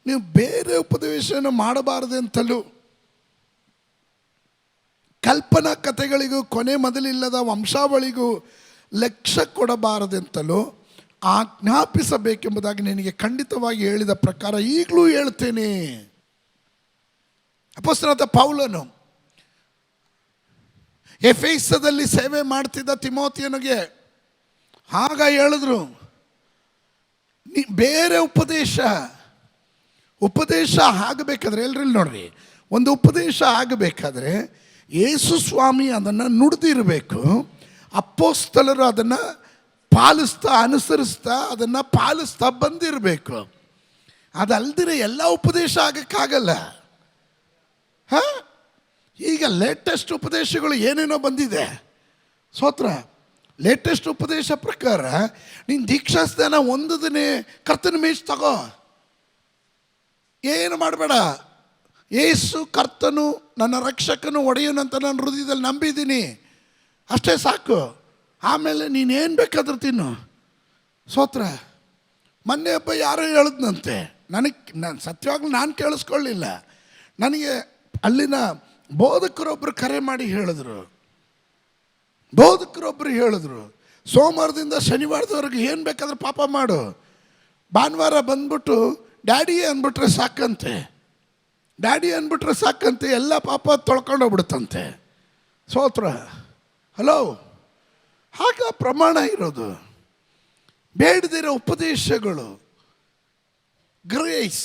A: ನೀವು ಬೇರೆ ಉಪದೇಶನ ಮಾಡಬಾರದೆಂತಲೂ, ಕಲ್ಪನಾ ಕಥೆಗಳಿಗೂ ಕೊನೆ ಮೊದಲಿಲ್ಲದ ವಂಶಾವಳಿಗೂ ಲಕ್ಷ್ಯ ಕೊಡಬಾರದೆಂತಲೂ ಆಜ್ಞಾಪಿಸಬೇಕೆಂಬುದಾಗಿ ನಿನಗೆ ಖಂಡಿತವಾಗಿ ಹೇಳಿದ ಪ್ರಕಾರ ಈಗಲೂ ಹೇಳ್ತೇನೆ. ಅಪೊಸ್ತಲನಾದ ಪೌಲನು ಎಫೆಸದಲ್ಲಿ ಸೇವೆ ಮಾಡ್ತಿದ್ದ ತಿಮೋತಿಯನಿಗೆ ಆಗ ಹೇಳಿದ್ರು, ಬೇರೆ ಉಪದೇಶ ಆಗಬೇಕಾದ್ರೆ, ಎಲ್ಲರಲ್ಲಿ ನೋಡ್ರಿ, ಒಂದು ಉಪದೇಶ ಆಗಬೇಕಾದ್ರೆ ಯೇಸು ಸ್ವಾಮಿ ಅದನ್ನು ನುಡಿದಿರಬೇಕು, ಅಪೊಸ್ತಲರು ಅದನ್ನು ಪಾಲಿಸ್ತಾ ಬಂದಿರಬೇಕು. ಅದಲ್ದಿರೆ ಎಲ್ಲ ಉಪದೇಶ ಆಗಕ್ಕಾಗಲ್ಲ. ಈಗ ಲೇಟೆಸ್ಟ್ ಉಪದೇಶಗಳು ಏನೇನೋ ಬಂದಿದೆ. ಸ್ತೋತ್ರ. ಲೇಟೆಸ್ಟ್ ಉಪದೇಶ ಪ್ರಕಾರ ನೀನು ದೀಕ್ಷಾಸ್ನಾನ ಹೊಂದದೇ ಕರ್ತನ ಮೇಜ್ ತಗೋ, ಏನು ಮಾಡಬೇಡ. ಯೇಸು ಕರ್ತನು ನನ್ನ ರಕ್ಷಕನು ಒಡೆಯನಂತ ನಾನು ಹೃದಯದಲ್ಲಿ ನಂಬಿದ್ದೀನಿ, ಅಷ್ಟೇ ಸಾಕು. ಆಮೇಲೆ ನೀನೇನು ಬೇಕಾದ್ರೂ ತಿನ್ನು. ಸ್ತೋತ್ರ. ಮೊನ್ನೆ ಹಬ್ಬ ಯಾರೋ ಹೇಳಿದ್ನಂತೆ, ನಾನು ಸತ್ಯವಾಗ್ಲೂ ನಾನು ಕೇಳಿಸ್ಕೊಳ್ಳಿಲ್ಲ. ನನಗೆ ಅಲ್ಲಿನ ಬೋಧಕರೊಬ್ಬರು ಕರೆ ಮಾಡಿ ಹೇಳಿದ್ರು, ಸೋಮವಾರದಿಂದ ಶನಿವಾರದವರೆಗೆ ಏನು ಬೇಕಾದ್ರೂ ಪಾಪ ಮಾಡು, ಭಾನುವಾರ ಬಂದ್ಬಿಟ್ಟು ಡ್ಯಾಡಿ ಅಂದ್ಬಿಟ್ರೆ ಸಾಕಂತೆ, ಎಲ್ಲ ಪಾಪ ತೊಳ್ಕೊಂಡೋಗ್ಬಿಡುತ್ತಂತೆ. ಸ್ತೋತ್ರ. ಹಲೋ, ಆಗ ಪ್ರಮಾಣ ಇರೋದು. ಬೇಡದಿರೋ ಉಪದೇಶಗಳು, ಗ್ರೇಸ್,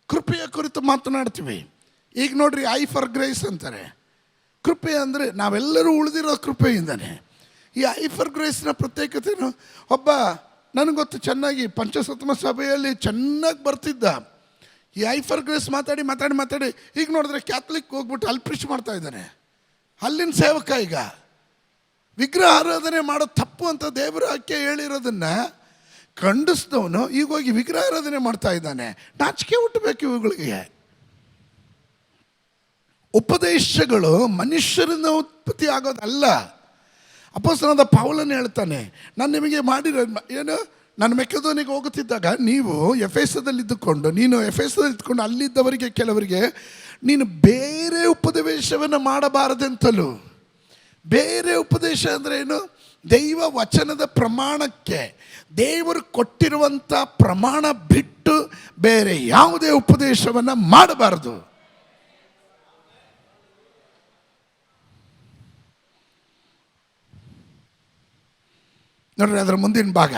A: ಕೃಪೆಯ ಕುರಿತು ಮಾತನಾಡ್ತೀವಿ. ಈಗ ನೋಡ್ರಿ, ಐ ಫಾರ್ ಗ್ರೇಸ್ ಅಂತಾರೆ. ಕೃಪೆ ಅಂದರೆ ನಾವೆಲ್ಲರೂ ಉಳಿದಿರೋ ಕೃಪೆಯಿಂದನೇ. ಈ ಐ ಫಾರ್ ಗ್ರೇಸ್ನ ಪ್ರತ್ಯೇಕತೆಯೂ ಒಬ್ಬ ನನಗೆ ಗೊತ್ತು ಚೆನ್ನಾಗಿ, ಪಂಚಸಪ್ತಮ ಸಭೆಯಲ್ಲಿ ಚೆನ್ನಾಗಿ ಬರ್ತಿದ್ದ. ಈ ಐ ಫಾರ್ ಗ್ರೇಸ್ ಮಾತಾಡಿ ಈಗ ನೋಡಿದ್ರೆ ಕ್ಯಾಥಲಿಕ್ ಹೋಗ್ಬಿಟ್ಟು ಅಲ್ಲಿ ಪ್ರೀಚ್ ಮಾಡ್ತಾ ಇದ್ದಾನೆ. ಅಲ್ಲಿನ ಸೇವಕ ಈಗ ವಿಗ್ರಹ ಆರಾಧನೆ ಮಾಡೋದು ತಪ್ಪು ಅಂತ ದೇವರ ವಾಕ್ಯ ಹೇಳಿರೋದನ್ನು ಖಂಡಿಸಿದವನು ಈಗ ಹೋಗಿ ವಿಗ್ರಹ ಆರಾಧನೆ ಮಾಡ್ತಾ ಇದ್ದಾನೆ. ನಾಚಿಕೆ ಹುಟ್ಟಬೇಕು ಇವುಗಳಿಗೆ. ಉಪದೇಶಗಳು ಮನುಷ್ಯರಿಂದ ಉತ್ಪತ್ತಿ ಆಗೋದಲ್ಲ. ಅಪೊಸ್ತಲನಾದ ಪೌಲನು ಹೇಳ್ತಾನೆ, ನಾನು ನಿಮಗೆ ಮಾಡಿರೋ ಏನು, ನಾನು ಮೆಕೆದೋನಿಗೆ ಹೋಗುತ್ತಿದ್ದಾಗ ನೀನು ಎಫೆಸದಲ್ಲಿ ಇದ್ದುಕೊಂಡು ಅಲ್ಲಿದ್ದವರಿಗೆ ಕೆಲವರಿಗೆ ನೀನು ಬೇರೆ ಉಪದೇಶವನ್ನು ಮಾಡಬಾರದೆಂತಲೂ. ಬೇರೆ ಉಪದೇಶ ಅಂದರೆ ಏನು? ದೈವ ವಚನದ ಪ್ರಮಾಣಕ್ಕೆ ದೇವರು ಕೊಟ್ಟಿರುವಂಥ ಪ್ರಮಾಣ ಬಿಟ್ಟು ಬೇರೆ ಯಾವುದೇ ಉಪದೇಶವನ್ನು ಮಾಡಬಾರದು. ನೋಡ್ರಿ, ಅದರ ಮುಂದಿನ ಭಾಗ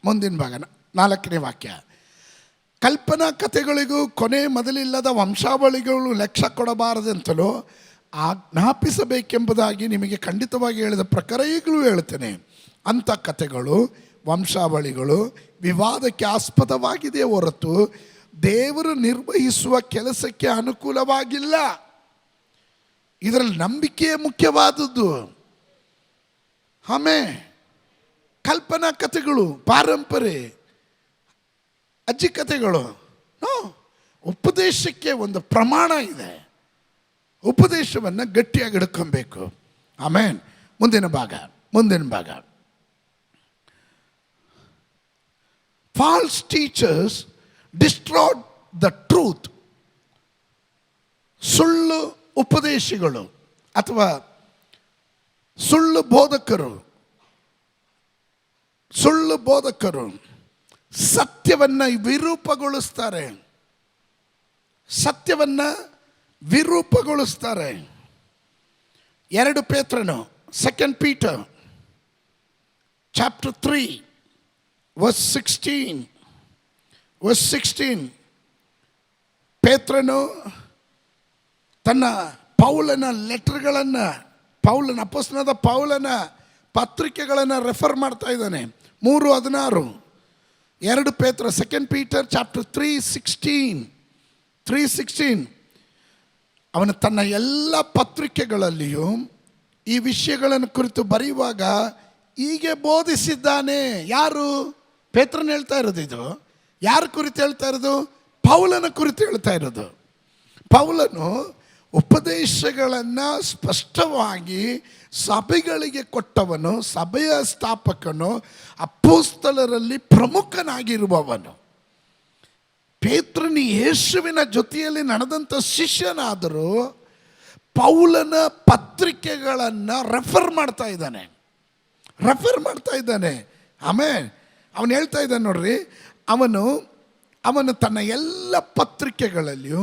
A: 4ನೇ ವಾಕ್ಯ. ಕಲ್ಪನಾ ಕಥೆಗಳಿಗೂ ಕೊನೆ ಮೊದಲಿಲ್ಲದ ವಂಶಾವಳಿಗಳು ಲಕ್ಷ್ಯ ಕೊಡಬಾರದೆಂತಲೂ ಆಜ್ಞಾಪಿಸಬೇಕೆಂಬುದಾಗಿ ನಿಮಗೆ ಖಂಡಿತವಾಗಿ ಹೇಳಿದ ಪ್ರಕಾರ ಈಗಲೂ ಹೇಳ್ತೇನೆ. ಅಂಥ ಕಥೆಗಳು, ವಂಶಾವಳಿಗಳು ವಿವಾದಕ್ಕೆ ಆಸ್ಪದವಾಗಿದೆ ಹೊರತು ದೇವರು ನಿರ್ವಹಿಸುವ ಕೆಲಸಕ್ಕೆ ಅನುಕೂಲವಾಗಿಲ್ಲ. ಇದರಲ್ಲಿ ನಂಬಿಕೆಯೇ ಮುಖ್ಯವಾದದ್ದು. ಆಮೇಲೆ ಕಲ್ಪನಾ ಕಥೆಗಳು, ಪಾರಂಪರೆ, ಅಜ್ಜಿ ಕಥೆಗಳು, ಉಪದೇಶಕ್ಕೆ ಒಂದು ಪ್ರಮಾಣ ಇದೆ. ಉಪದೇಶವನ್ನು ಗಟ್ಟಿಯಾಗಿ ಹಿಡ್ಕೊಬೇಕು. ಆಮೇನ್. ಮುಂದಿನ ಭಾಗ. False teachers destroyed the truth. ಸುಳ್ಳು ಉಪದೇಶಿಗಳು ಅಥವಾ ಸುಳ್ಳು ಬೋಧಕರು ಸತ್ಯವನ್ನು ವಿರೂಪಗೊಳಿಸ್ತಾರೆ. 2 ಪೇತ್ರನು, 2 Peter chapter 3 verse 16 ಪೇತ್ರನು ತನ್ನ ಅಪೊಸ್ತಲನಾದ ಪೌಲನ ಪತ್ರಿಕೆಗಳನ್ನು ರೆಫರ್ ಮಾಡ್ತಾ ಇದ್ದಾನೆ. 3:16 2 ಪೇತ್ರ 2 Peter chapter 3:16 ಅವನು ತನ್ನ ಎಲ್ಲ ಪತ್ರಿಕೆಗಳಲ್ಲಿಯೂ ಈ ವಿಷಯಗಳನ್ನು ಕುರಿತು ಬರೆಯುವಾಗ ಹೀಗೆ ಬೋಧಿಸಿದ್ದಾನೆ. ಯಾರು? ಪೇತ್ರನ ಹೇಳ್ತಾ ಇರೋದು. ಇದು ಯಾರ ಕುರಿತು ಹೇಳ್ತಾ ಇರೋದು? ಪೌಲನ ಕುರಿತು ಹೇಳ್ತಾ ಇರೋದು. ಪೌಲನು ಉಪದೇಶಗಳನ್ನು ಸ್ಪಷ್ಟವಾಗಿ ಸಭೆಗಳಿಗೆ ಕೊಟ್ಟವನು, ಸಭೆಯ ಸ್ಥಾಪಕನು, ಅಪೊಸ್ತಲರಲ್ಲಿ ಪ್ರಮುಖನಾಗಿರುವವನು. ಪೇತ್ರನು ಯೇಸುವಿನ ಜೊತೆಯಲ್ಲಿ ನಡೆದಂಥ ಶಿಷ್ಯನಾದರೂ ಪೌಲನ ಪತ್ರಿಕೆಗಳನ್ನು ರೆಫರ್ ಮಾಡ್ತಾ ಇದ್ದಾನೆ. ಆಮೇಲೆ ಅವನು ಹೇಳ್ತಾ ಇದ್ದಾನೆ ನೋಡ್ರಿ, ಅವನು ತನ್ನ ಎಲ್ಲ ಪತ್ರಿಕೆಗಳಲ್ಲಿಯೂ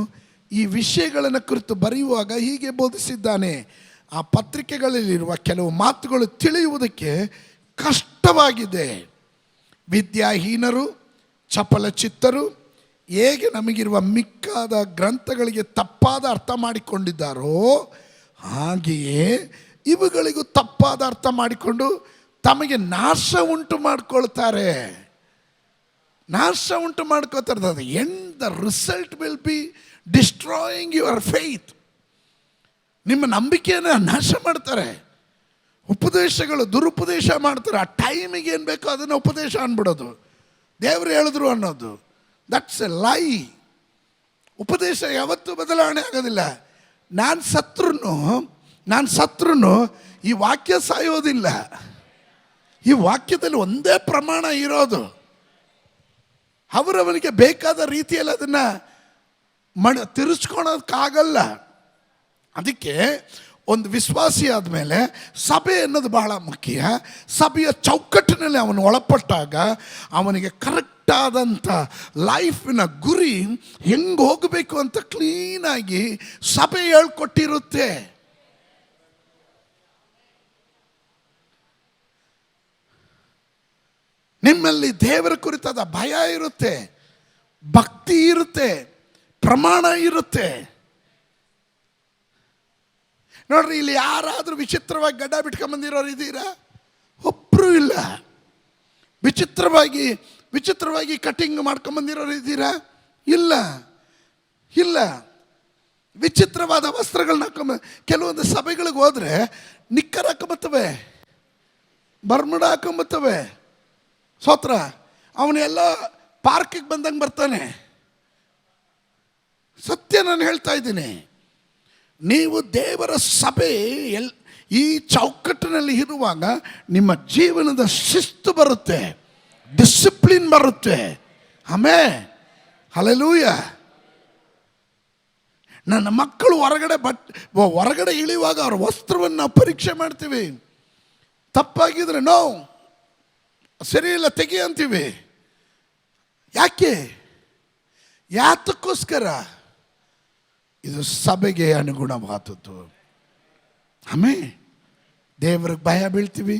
A: ಈ ವಿಷಯಗಳನ್ನು ಕುರಿತು ಬರೆಯುವಾಗ ಹೀಗೆ ಬೋಧಿಸಿದ್ದಾನೆ. ಆ ಪತ್ರಿಕೆಗಳಲ್ಲಿರುವ ಕೆಲವು ಮಾತುಗಳು ತಿಳಿಯುವುದಕ್ಕೆ ಕಷ್ಟವಾಗಿದೆ. ವಿದ್ಯಾಹೀನರು, ಚಪಲಚಿತ್ತರು ಹೇಗೆ ನಮಗಿರುವ ಮಿಕ್ಕಾದ ಗ್ರಂಥಗಳಿಗೆ ತಪ್ಪಾದ ಅರ್ಥ ಮಾಡಿಕೊಂಡಿದ್ದಾರೋ ಹಾಗೆಯೇ ಇವುಗಳಿಗೂ ತಪ್ಪಾದ ಅರ್ಥ ಮಾಡಿಕೊಂಡು ತಮಗೆ ನಾಶ ಉಂಟು ಮಾಡ್ಕೊಳ್ತಾರೆ. The result will be destroying your faith. ನಿಮ್ಮ ನಂಬಿಕೆಯನ್ನು ನಾಶ ಮಾಡ್ತಾರೆ. ದುರುಪದೇಶ ಮಾಡ್ತಾರೆ. ಆ ಟೈಮಿಗೆ ಏನು ಬೇಕೋ ಅದನ್ನು ಉಪದೇಶ ಅಂದ್ಬಿಡೋದು. ದೇವರು ಹೇಳಿದ್ರು ಅನ್ನೋದು. ದಟ್ಸ್ ಎ ಲೈ. ಉಪದೇಶ ಯಾವತ್ತೂ ಬದಲಾವಣೆ ಆಗೋದಿಲ್ಲ. ನಾನು ಸತ್ರು ಈ ವಾಕ್ಯ ಸಾಯೋದಿಲ್ಲ. ಈ ವಾಕ್ಯದಲ್ಲಿ ಒಂದೇ ಪ್ರಮಾಣ ಇರೋದು. ಅವರವನಿಗೆ ಬೇಕಾದ ರೀತಿಯಲ್ಲಿ ಅದನ್ನು ತಿರುಚ್ಕೊಳೋಕ್ಕಾಗಲ್ಲ. ಅದಕ್ಕೆ ಒಂದು ವಿಶ್ವಾಸಿ ಆದಮೇಲೆ ಸಭೆ ಅನ್ನೋದು ಬಹಳ ಮುಖ್ಯ. ಸಭೆಯ ಚೌಕಟ್ಟಿನಲ್ಲಿ ಅವನು ಒಳಪಟ್ಟಾಗ ಅವನಿಗೆ ಕರೆಕ್ಟಾದಂಥ ಲೈಫಿನ ಗುರಿ ಹೆಂಗೆ ಹೋಗಬೇಕು ಅಂತ ಕ್ಲೀನಾಗಿ ಸಭೆ ಹೇಳ್ಕೊಟ್ಟಿರುತ್ತೆ. ನಿಮ್ಮಲ್ಲಿ ದೇವರ ಕುರಿತಾದ ಭಯ ಇರುತ್ತೆ, ಭಕ್ತಿ ಇರುತ್ತೆ, ಪ್ರಮಾಣ ಇರುತ್ತೆ. ನೋಡ್ರಿ, ಇಲ್ಲಿ ಯಾರಾದರೂ ವಿಚಿತ್ರವಾಗಿ ಗಡ್ಡ ಬಿಟ್ಕೊಂಬಂದಿರೋರು ಇದ್ದೀರಾ? ಒಬ್ಬರು ಇಲ್ಲ. ವಿಚಿತ್ರವಾಗಿ ಕಟಿಂಗ್ ಮಾಡ್ಕೊಂಬಂದಿರೋರು ಇದ್ದೀರಾ? ಇಲ್ಲ. ವಿಚಿತ್ರವಾದ ವಸ್ತ್ರಗಳನ್ನ ಕೆಲವೊಂದು ಸಭೆಗಳಿಗೆ ಹೋದರೆ ನಿಕ್ಕರ್ ಹಾಕೊಂಬತ್ತವೆ, ಬರ್ಮುಡ ಹಾಕೊಂಬತ್ತವೆ. ಸ್ತೋತ್ರ. ಅವನೆಲ್ಲ ಪಾರ್ಕಿಗೆ ಬಂದಂಗೆ ಬರ್ತಾನೆ. ಸತ್ಯ ನಾನು ಹೇಳ್ತಾ ಇದ್ದೀನಿ. ನೀವು ದೇವರ ಸಭೆ ಈ ಚೌಕಟ್ಟಿನಲ್ಲಿ ಇರುವಾಗ ನಿಮ್ಮ ಜೀವನದ ಶಿಸ್ತು ಬರುತ್ತೆ, ಡಿಸಿಪ್ಲಿನ್ ಬರುತ್ತೆ. ಆಮೇಲೆ ಹಲ್ಲೆಲೂಯಾ. ನನ್ನ ಮಕ್ಕಳು ಹೊರಗಡೆ ಇಳಿಯುವಾಗ ಅವ್ರ ವಸ್ತ್ರವನ್ನು ಪರೀಕ್ಷೆ ಮಾಡ್ತೀವಿ. ತಪ್ಪಾಗಿದ್ರೆ ಸರಿ ಇಲ್ಲ ತೆಗಿ ಅಂತೀವಿ. ಯಾತಕ್ಕೋಸ್ಕರ? ಇದು ಸಭೆಗೆ ಅನುಗುಣವಾದದ್ದು. ಆಮೇಲೆ ದೇವ್ರಿಗೆ ಭಯ ಬೀಳ್ತೀವಿ,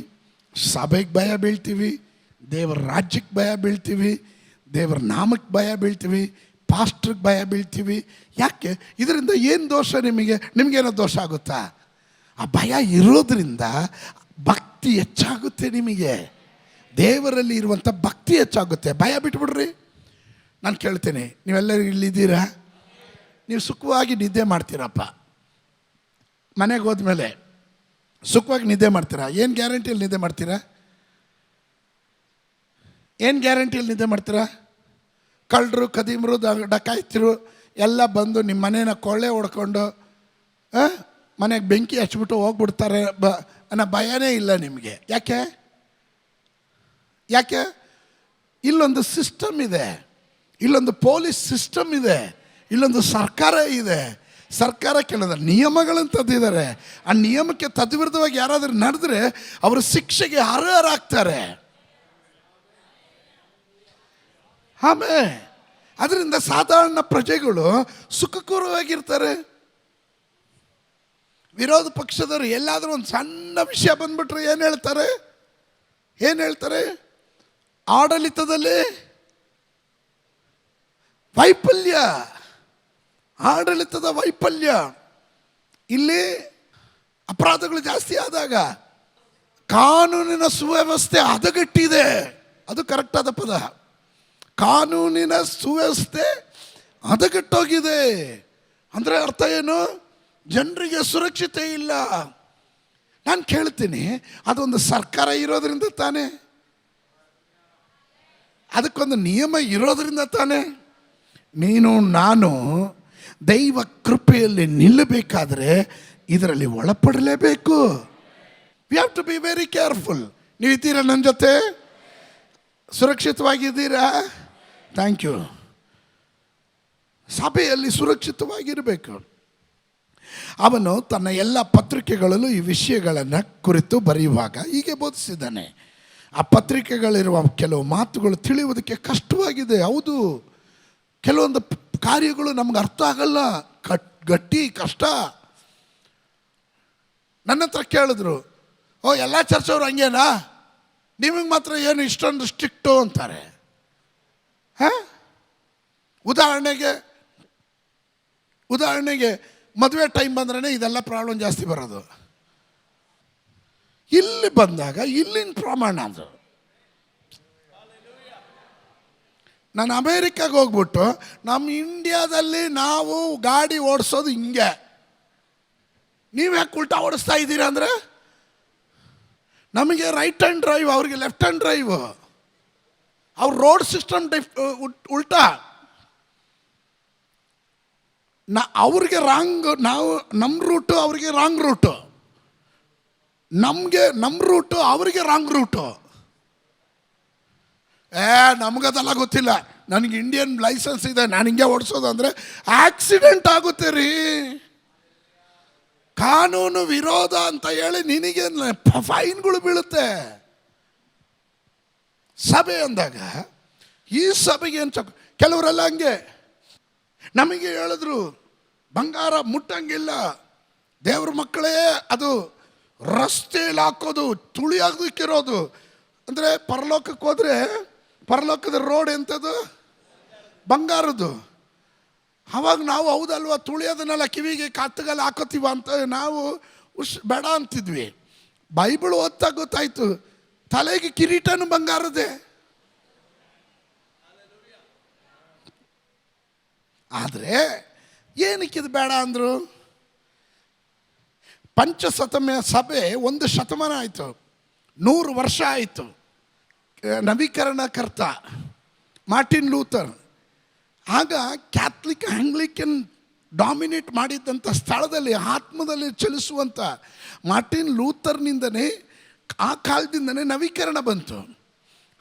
A: ಸಭೆಗೆ ಭಯ ಬೀಳ್ತೀವಿ, ದೇವರ ರಾಜ್ಯಕ್ಕೆ ಭಯ ಬೀಳ್ತೀವಿ, ದೇವರ ನಾಮಕ್ಕೆ ಭಯ ಬೀಳ್ತೀವಿ, ಪಾಸ್ಟ್ರಿಗೆ ಭಯ ಬೀಳ್ತೀವಿ. ಯಾಕೆ? ಇದರಿಂದ ಏನು ದೋಷ? ನಿಮಗೇನೋ ದೋಷ ಆಗುತ್ತಾ? ಆ ಭಯ ಇರೋದ್ರಿಂದ ಭಕ್ತಿ ಹೆಚ್ಚಾಗುತ್ತೆ. ನಿಮಗೆ ದೇವರಲ್ಲಿ ಇರುವಂಥ ಭಕ್ತಿ ಹೆಚ್ಚಾಗುತ್ತೆ. ಭಯ ಬಿಟ್ಬಿಡ್ರಿ. ನಾನು ಕೇಳ್ತೇನೆ, ನೀವೆಲ್ಲರೂ ಇಲ್ಲಿದ್ದೀರಾ? ನೀವು ಸುಖವಾಗಿ ನಿದ್ದೆ ಮಾಡ್ತೀರಪ್ಪ. ಮನೆಗೆ ಹೋದ್ಮೇಲೆ ಸುಖವಾಗಿ ನಿದ್ದೆ ಮಾಡ್ತೀರಾ? ಏನು ಗ್ಯಾರಂಟಿಯಲ್ಲಿ ನಿದ್ದೆ ಮಾಡ್ತೀರಾ? ಕಳ್ಳರು, ಕದೀಮರು, ಡಕಾಯ್ತಿರು ಎಲ್ಲ ಬಂದು ನಿಮ್ಮ ಮನೇನ ಕೊಳ್ಳೆ ಹೊಡ್ಕೊಂಡು ಮನೆಗೆ ಬೆಂಕಿ ಹಚ್ಬಿಟ್ಟು ಹೋಗ್ಬಿಡ್ತಾರೆ ಅನ್ನೋ ಭಯನೇ ಇಲ್ಲ ನಿಮಗೆ. ಯಾಕೆ? ಇಲ್ಲೊಂದು ಸಿಸ್ಟಮ್ ಇದೆ, ಇಲ್ಲೊಂದು ಪೊಲೀಸ್ ಸಿಸ್ಟಮ್ ಇದೆ, ಇಲ್ಲೊಂದು ಸರ್ಕಾರ ಇದೆ. ಸರ್ಕಾರ ಕೇಳದ ನಿಯಮಗಳನ್ನು ತಂದಿದ್ದಾರೆ. ಆ ನಿಯಮಕ್ಕೆ ತದ್ವಿರುದ್ಧವಾಗಿ ಯಾರಾದರೂ ನಡೆದ್ರೆ ಅವರು ಶಿಕ್ಷೆಗೆ ಅರ್ಹರಾಗ್ತಾರೆ. ಆಮೇಲೆ ಅದರಿಂದ ಸಾಧಾರಣ ಪ್ರಜೆಗಳು ಸುಖಕರವಾಗಿರ್ತಾರೆ. ವಿರೋಧ ಪಕ್ಷದವರು ಎಲ್ಲಾದರೂ ಒಂದು ಸಣ್ಣ ವಿಷಯ ಬಂದ್ಬಿಟ್ರೆ ಏನು ಹೇಳ್ತಾರೆ? ಆಡಳಿತದಲ್ಲಿ ಆಡಳಿತದ ವೈಫಲ್ಯ. ಇಲ್ಲಿ ಅಪರಾಧಗಳು ಜಾಸ್ತಿ ಆದಾಗ ಕಾನೂನಿನ ಸುವ್ಯವಸ್ಥೆ ಹದಗೆಟ್ಟಿದೆ. ಅದು ಕರೆಕ್ಟ್ ಆದ ಪದ. ಕಾನೂನಿನ ಸುವ್ಯವಸ್ಥೆ ಹದಗೆಟ್ಟೋಗಿದೆ ಅಂದರೆ ಅರ್ಥ ಏನು? ಜನರಿಗೆ ಸುರಕ್ಷತೆ ಇಲ್ಲ. ನಾನು ಕೇಳ್ತೀನಿ, ಅದೊಂದು ಸರ್ಕಾರ ಇರೋದ್ರಿಂದ ತಾನೇ, ಅದಕ್ಕೊಂದು ನಿಯಮ ಇರೋದ್ರಿಂದ ತಾನೇ. ನೀನು ನಾನು ದೈವ ಕೃಪೆಯಲ್ಲಿ ನಿಲ್ಲಬೇಕಾದ್ರೆ ಇದರಲ್ಲಿ ಒಳಪಡಲೇಬೇಕು. We have to be very careful. ನೀವು ಇದ್ದೀರಾ ನನ್ನ ಜೊತೆ? ಸುರಕ್ಷಿತವಾಗಿದ್ದೀರಾ? Thank you. ಸಭೆಯಲ್ಲಿ ಸುರಕ್ಷಿತವಾಗಿರಬೇಕು. ಅವನು ತನ್ನ ಎಲ್ಲ ಪತ್ರಿಕೆಗಳಲ್ಲೂ ಈ ವಿಷಯಗಳನ್ನು ಕುರಿತು ಬರೆಯುವಾಗ ಹೀಗೆ ಬೋಧಿಸಿದ್ದಾನೆ. ಆ ಪತ್ರಿಕೆಗಳಿರುವ ಕೆಲವು ಮಾತುಗಳು ತಿಳಿಯುವುದಕ್ಕೆ ಕಷ್ಟವಾಗಿದೆ. ಹೌದು, ಕೆಲವೊಂದು ಕಾರ್ಯಗಳು ನಮ್ಗೆ ಅರ್ಥ ಆಗಲ್ಲ, ಗಟ್ಟಿ ಕಷ್ಟ. ನನ್ನ ಹತ್ರ ಕೇಳಿದ್ರು, ಎಲ್ಲ ಚರ್ಚವ್ರು ಹಂಗೇನಾ, ನಿಮಗೆ ಮಾತ್ರ ಏನು ಇಷ್ಟೊಂದು ಸ್ಟ್ರಿಕ್ಟು ಅಂತಾರೆ. ಉದಾಹರಣೆಗೆ ಮದುವೆ ಟೈಮ್ ಬಂದ್ರೆ ಇದೆಲ್ಲ ಪ್ರಾಬ್ಲಮ್ ಜಾಸ್ತಿ ಬರೋದು. ಇಲ್ಲಿ ಬಂದಾಗ ಇಲ್ಲಿನ ಪ್ರಮಾಣ ಅದು. ನಾನು ಅಮೇರಿಕಾಗೆ ಹೋಗ್ಬಿಟ್ಟು ನಮ್ಮ ಇಂಡಿಯಾದಲ್ಲಿ ನಾವು ಗಾಡಿ ಓಡಿಸೋದು ಹಿಂಗೆ, ನೀವು ಯಾಕೆ ಉಲ್ಟಾ ಓಡಿಸ್ತಾ ಇದ್ದೀರಾ ಅಂದರೆ, ನಮಗೆ ರೈಟ್ ಹ್ಯಾಂಡ್ ಡ್ರೈವ್, ಅವ್ರಿಗೆ ಲೆಫ್ಟ್ ಹ್ಯಾಂಡ್ ಡ್ರೈವ್. ಅವ್ರ ರೋಡ್ ಸಿಸ್ಟಮ್ ಉಲ್ಟಾ. ಅವ್ರಿಗೆ ರಾಂಗ್, ನಾವು ನಮ್ಮ ರೂಟು, ಅವ್ರಿಗೆ ರಾಂಗ್ ರೂಟು. ನಮ್ಮ ರೂಟು, ಅವರಿಗೆ ರಾಂಗ್ ರೂಟು. ನಮಗದೆಲ್ಲ ಗೊತ್ತಿಲ್ಲ, ನನಗೆ ಇಂಡಿಯನ್ ಲೈಸೆನ್ಸ್ ಇದೆ, ನಾನು ಹಿಂಗೆ ಓಡಿಸೋದು ಅಂದರೆ ಆಕ್ಸಿಡೆಂಟ್ ಆಗುತ್ತೆ ರೀ. ಕಾನೂನು ವಿರೋಧ ಅಂತ ಹೇಳಿ ನಿನಗೆ ಫೈನ್ಗಳು ಬೀಳುತ್ತೆ. ಸಭೆ ಅಂದಾಗ ಈ ಸಭೆಗೆ ಏನು ಕೆಲವರೆಲ್ಲ ಹಂಗೆ ನಮಗೆ ಹೇಳಿದ್ರು, ಬಂಗಾರ ಮುಟ್ಟಂಗಿಲ್ಲ, ದೇವ್ರ ಮಕ್ಕಳೇ ಅದು ರಸ್ತೆಯಲ್ಲಿ ಹಾಕೋದು, ತುಳಿಯಾಗೋದಕ್ಕಿರೋದು. ಅಂದರೆ ಪರಲೋಕಕ್ಕೆ ಹೋದರೆ ಪರಲೋಕದ ರೋಡ್ ಎಂಥದ್ದು? ಬಂಗಾರದ್ದು. ಅವಾಗ ನಾವು ಹೌದಲ್ವ, ತುಳಿಯೋದನ್ನೆಲ್ಲ ಕಿವಿಗೆ ಕತ್ತಗಲ್ಲಿ ಹಾಕೋತೀವ ಅಂತ ನಾವು ಬೇಡ ಅಂತಿದ್ವಿ. ಬೈಬಲ್ ಓದ್ತಾ ಗೊತ್ತಾಯ್ತು, ತಲೆಗೆ ಕಿರೀಟನೂ ಬಂಗಾರದೇ. ಆದರೆ ಏನಕ್ಕೆ ಇದು ಬೇಡ ಅಂದರು? ಪಂಚಶತಮ ಸಭೆ 1 ಶತಮಾನ ಆಯಿತು, 100 ವರ್ಷ ಆಯಿತು. ನವೀಕರಣಕರ್ತ ಮಾರ್ಟಿನ್ ಲೂಥರ್. ಆಗ ಕ್ಯಾಥಲಿಕ್ ಆಂಗ್ಲಿಕನ್ ಡಾಮಿನೇಟ್ ಮಾಡಿದ್ದಂಥ ಸ್ಥಳದಲ್ಲಿ ಆತ್ಮದಲ್ಲಿ ಚಲಿಸುವಂಥ ಮಾರ್ಟಿನ್ ಲೂಥರ್ನಿಂದನೇ, ಆ ಕಾಲದಿಂದನೇ ನವೀಕರಣ ಬಂತು.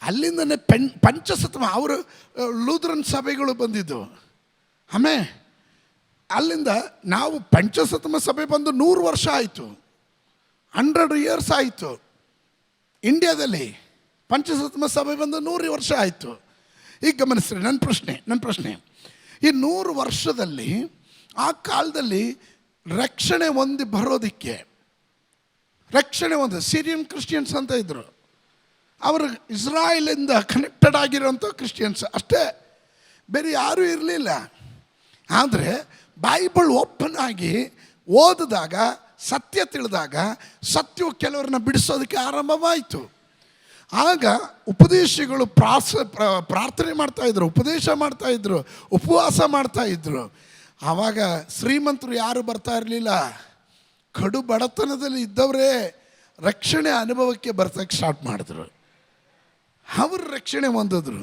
A: ಅಲ್ಲಿಂದನೇ ಪಂಚಶತಮ ಅವರು ಲೂಥರನ್ ಸಭೆಗಳು ಬಂದಿದ್ದು. ಆಮೇಲೆ ಅಲ್ಲಿಂದ ನಾವು ಪಂಚಶತಮ ಸಭೆ ಬಂದು 100 ವರ್ಷ ಆಯಿತು, 100 years ಆಯಿತು. ಇಂಡಿಯಾದಲ್ಲಿ ಪಂಚಶತಮ ಸಭೆ ಬಂದು 100 ವರ್ಷ ಆಯಿತು. ಈಗ ಗಮನಿಸ್ರಿ, ನನ್ನ ಪ್ರಶ್ನೆ ಈ 100 ವರ್ಷದಲ್ಲಿ, ಆ ಕಾಲದಲ್ಲಿ ರಕ್ಷಣೆ ಹೊಂದಿ ಬರೋದಕ್ಕೆ, ರಕ್ಷಣೆ ಹೊಂದಿ ಸಿರಿಯನ್ ಕ್ರಿಶ್ಚಿಯನ್ಸ್ ಅಂತ ಇದ್ದರು. ಅವರು ಇಸ್ರಾಯೇಲಿಂದ ಕನೆಕ್ಟೆಡ್ ಆಗಿರೋಂಥ ಕ್ರಿಶ್ಚಿಯನ್ಸ್ ಅಷ್ಟೇ, ಬೇರೆ ಯಾರೂ ಇರಲಿಲ್ಲ. ಆದರೆ ಬೈಬಲ್ ಓಪನ್ ಆಗಿ ಓದಿದಾಗ, ಸತ್ಯ ತಿಳಿದಾಗ, ಸತ್ಯವು ಕೆಲವ್ರನ್ನ ಬಿಡಿಸೋದಕ್ಕೆ ಆರಂಭವಾಯಿತು. ಆಗ ಉಪದೇಶಿಗಳು ಪ್ರಾರ್ಥನೆ ಮಾಡ್ತಾಯಿದ್ರು, ಉಪದೇಶ ಮಾಡ್ತಾಯಿದ್ರು, ಉಪವಾಸ ಮಾಡ್ತಾಯಿದ್ರು. ಆವಾಗ ಶ್ರೀಮಂತರು ಯಾರು ಬರ್ತಾ ಇರಲಿಲ್ಲ, ಕಡು ಬಡತನದಲ್ಲಿ ಇದ್ದವರೇ ರಕ್ಷಣೆ ಅನುಭವಕ್ಕೆ ಬರ್ತಕ್ಕೆ ಸ್ಟಾರ್ಟ್ ಮಾಡಿದ್ರು. ಅವರು ರಕ್ಷಣೆ ಹೊಂದಿದ್ರು.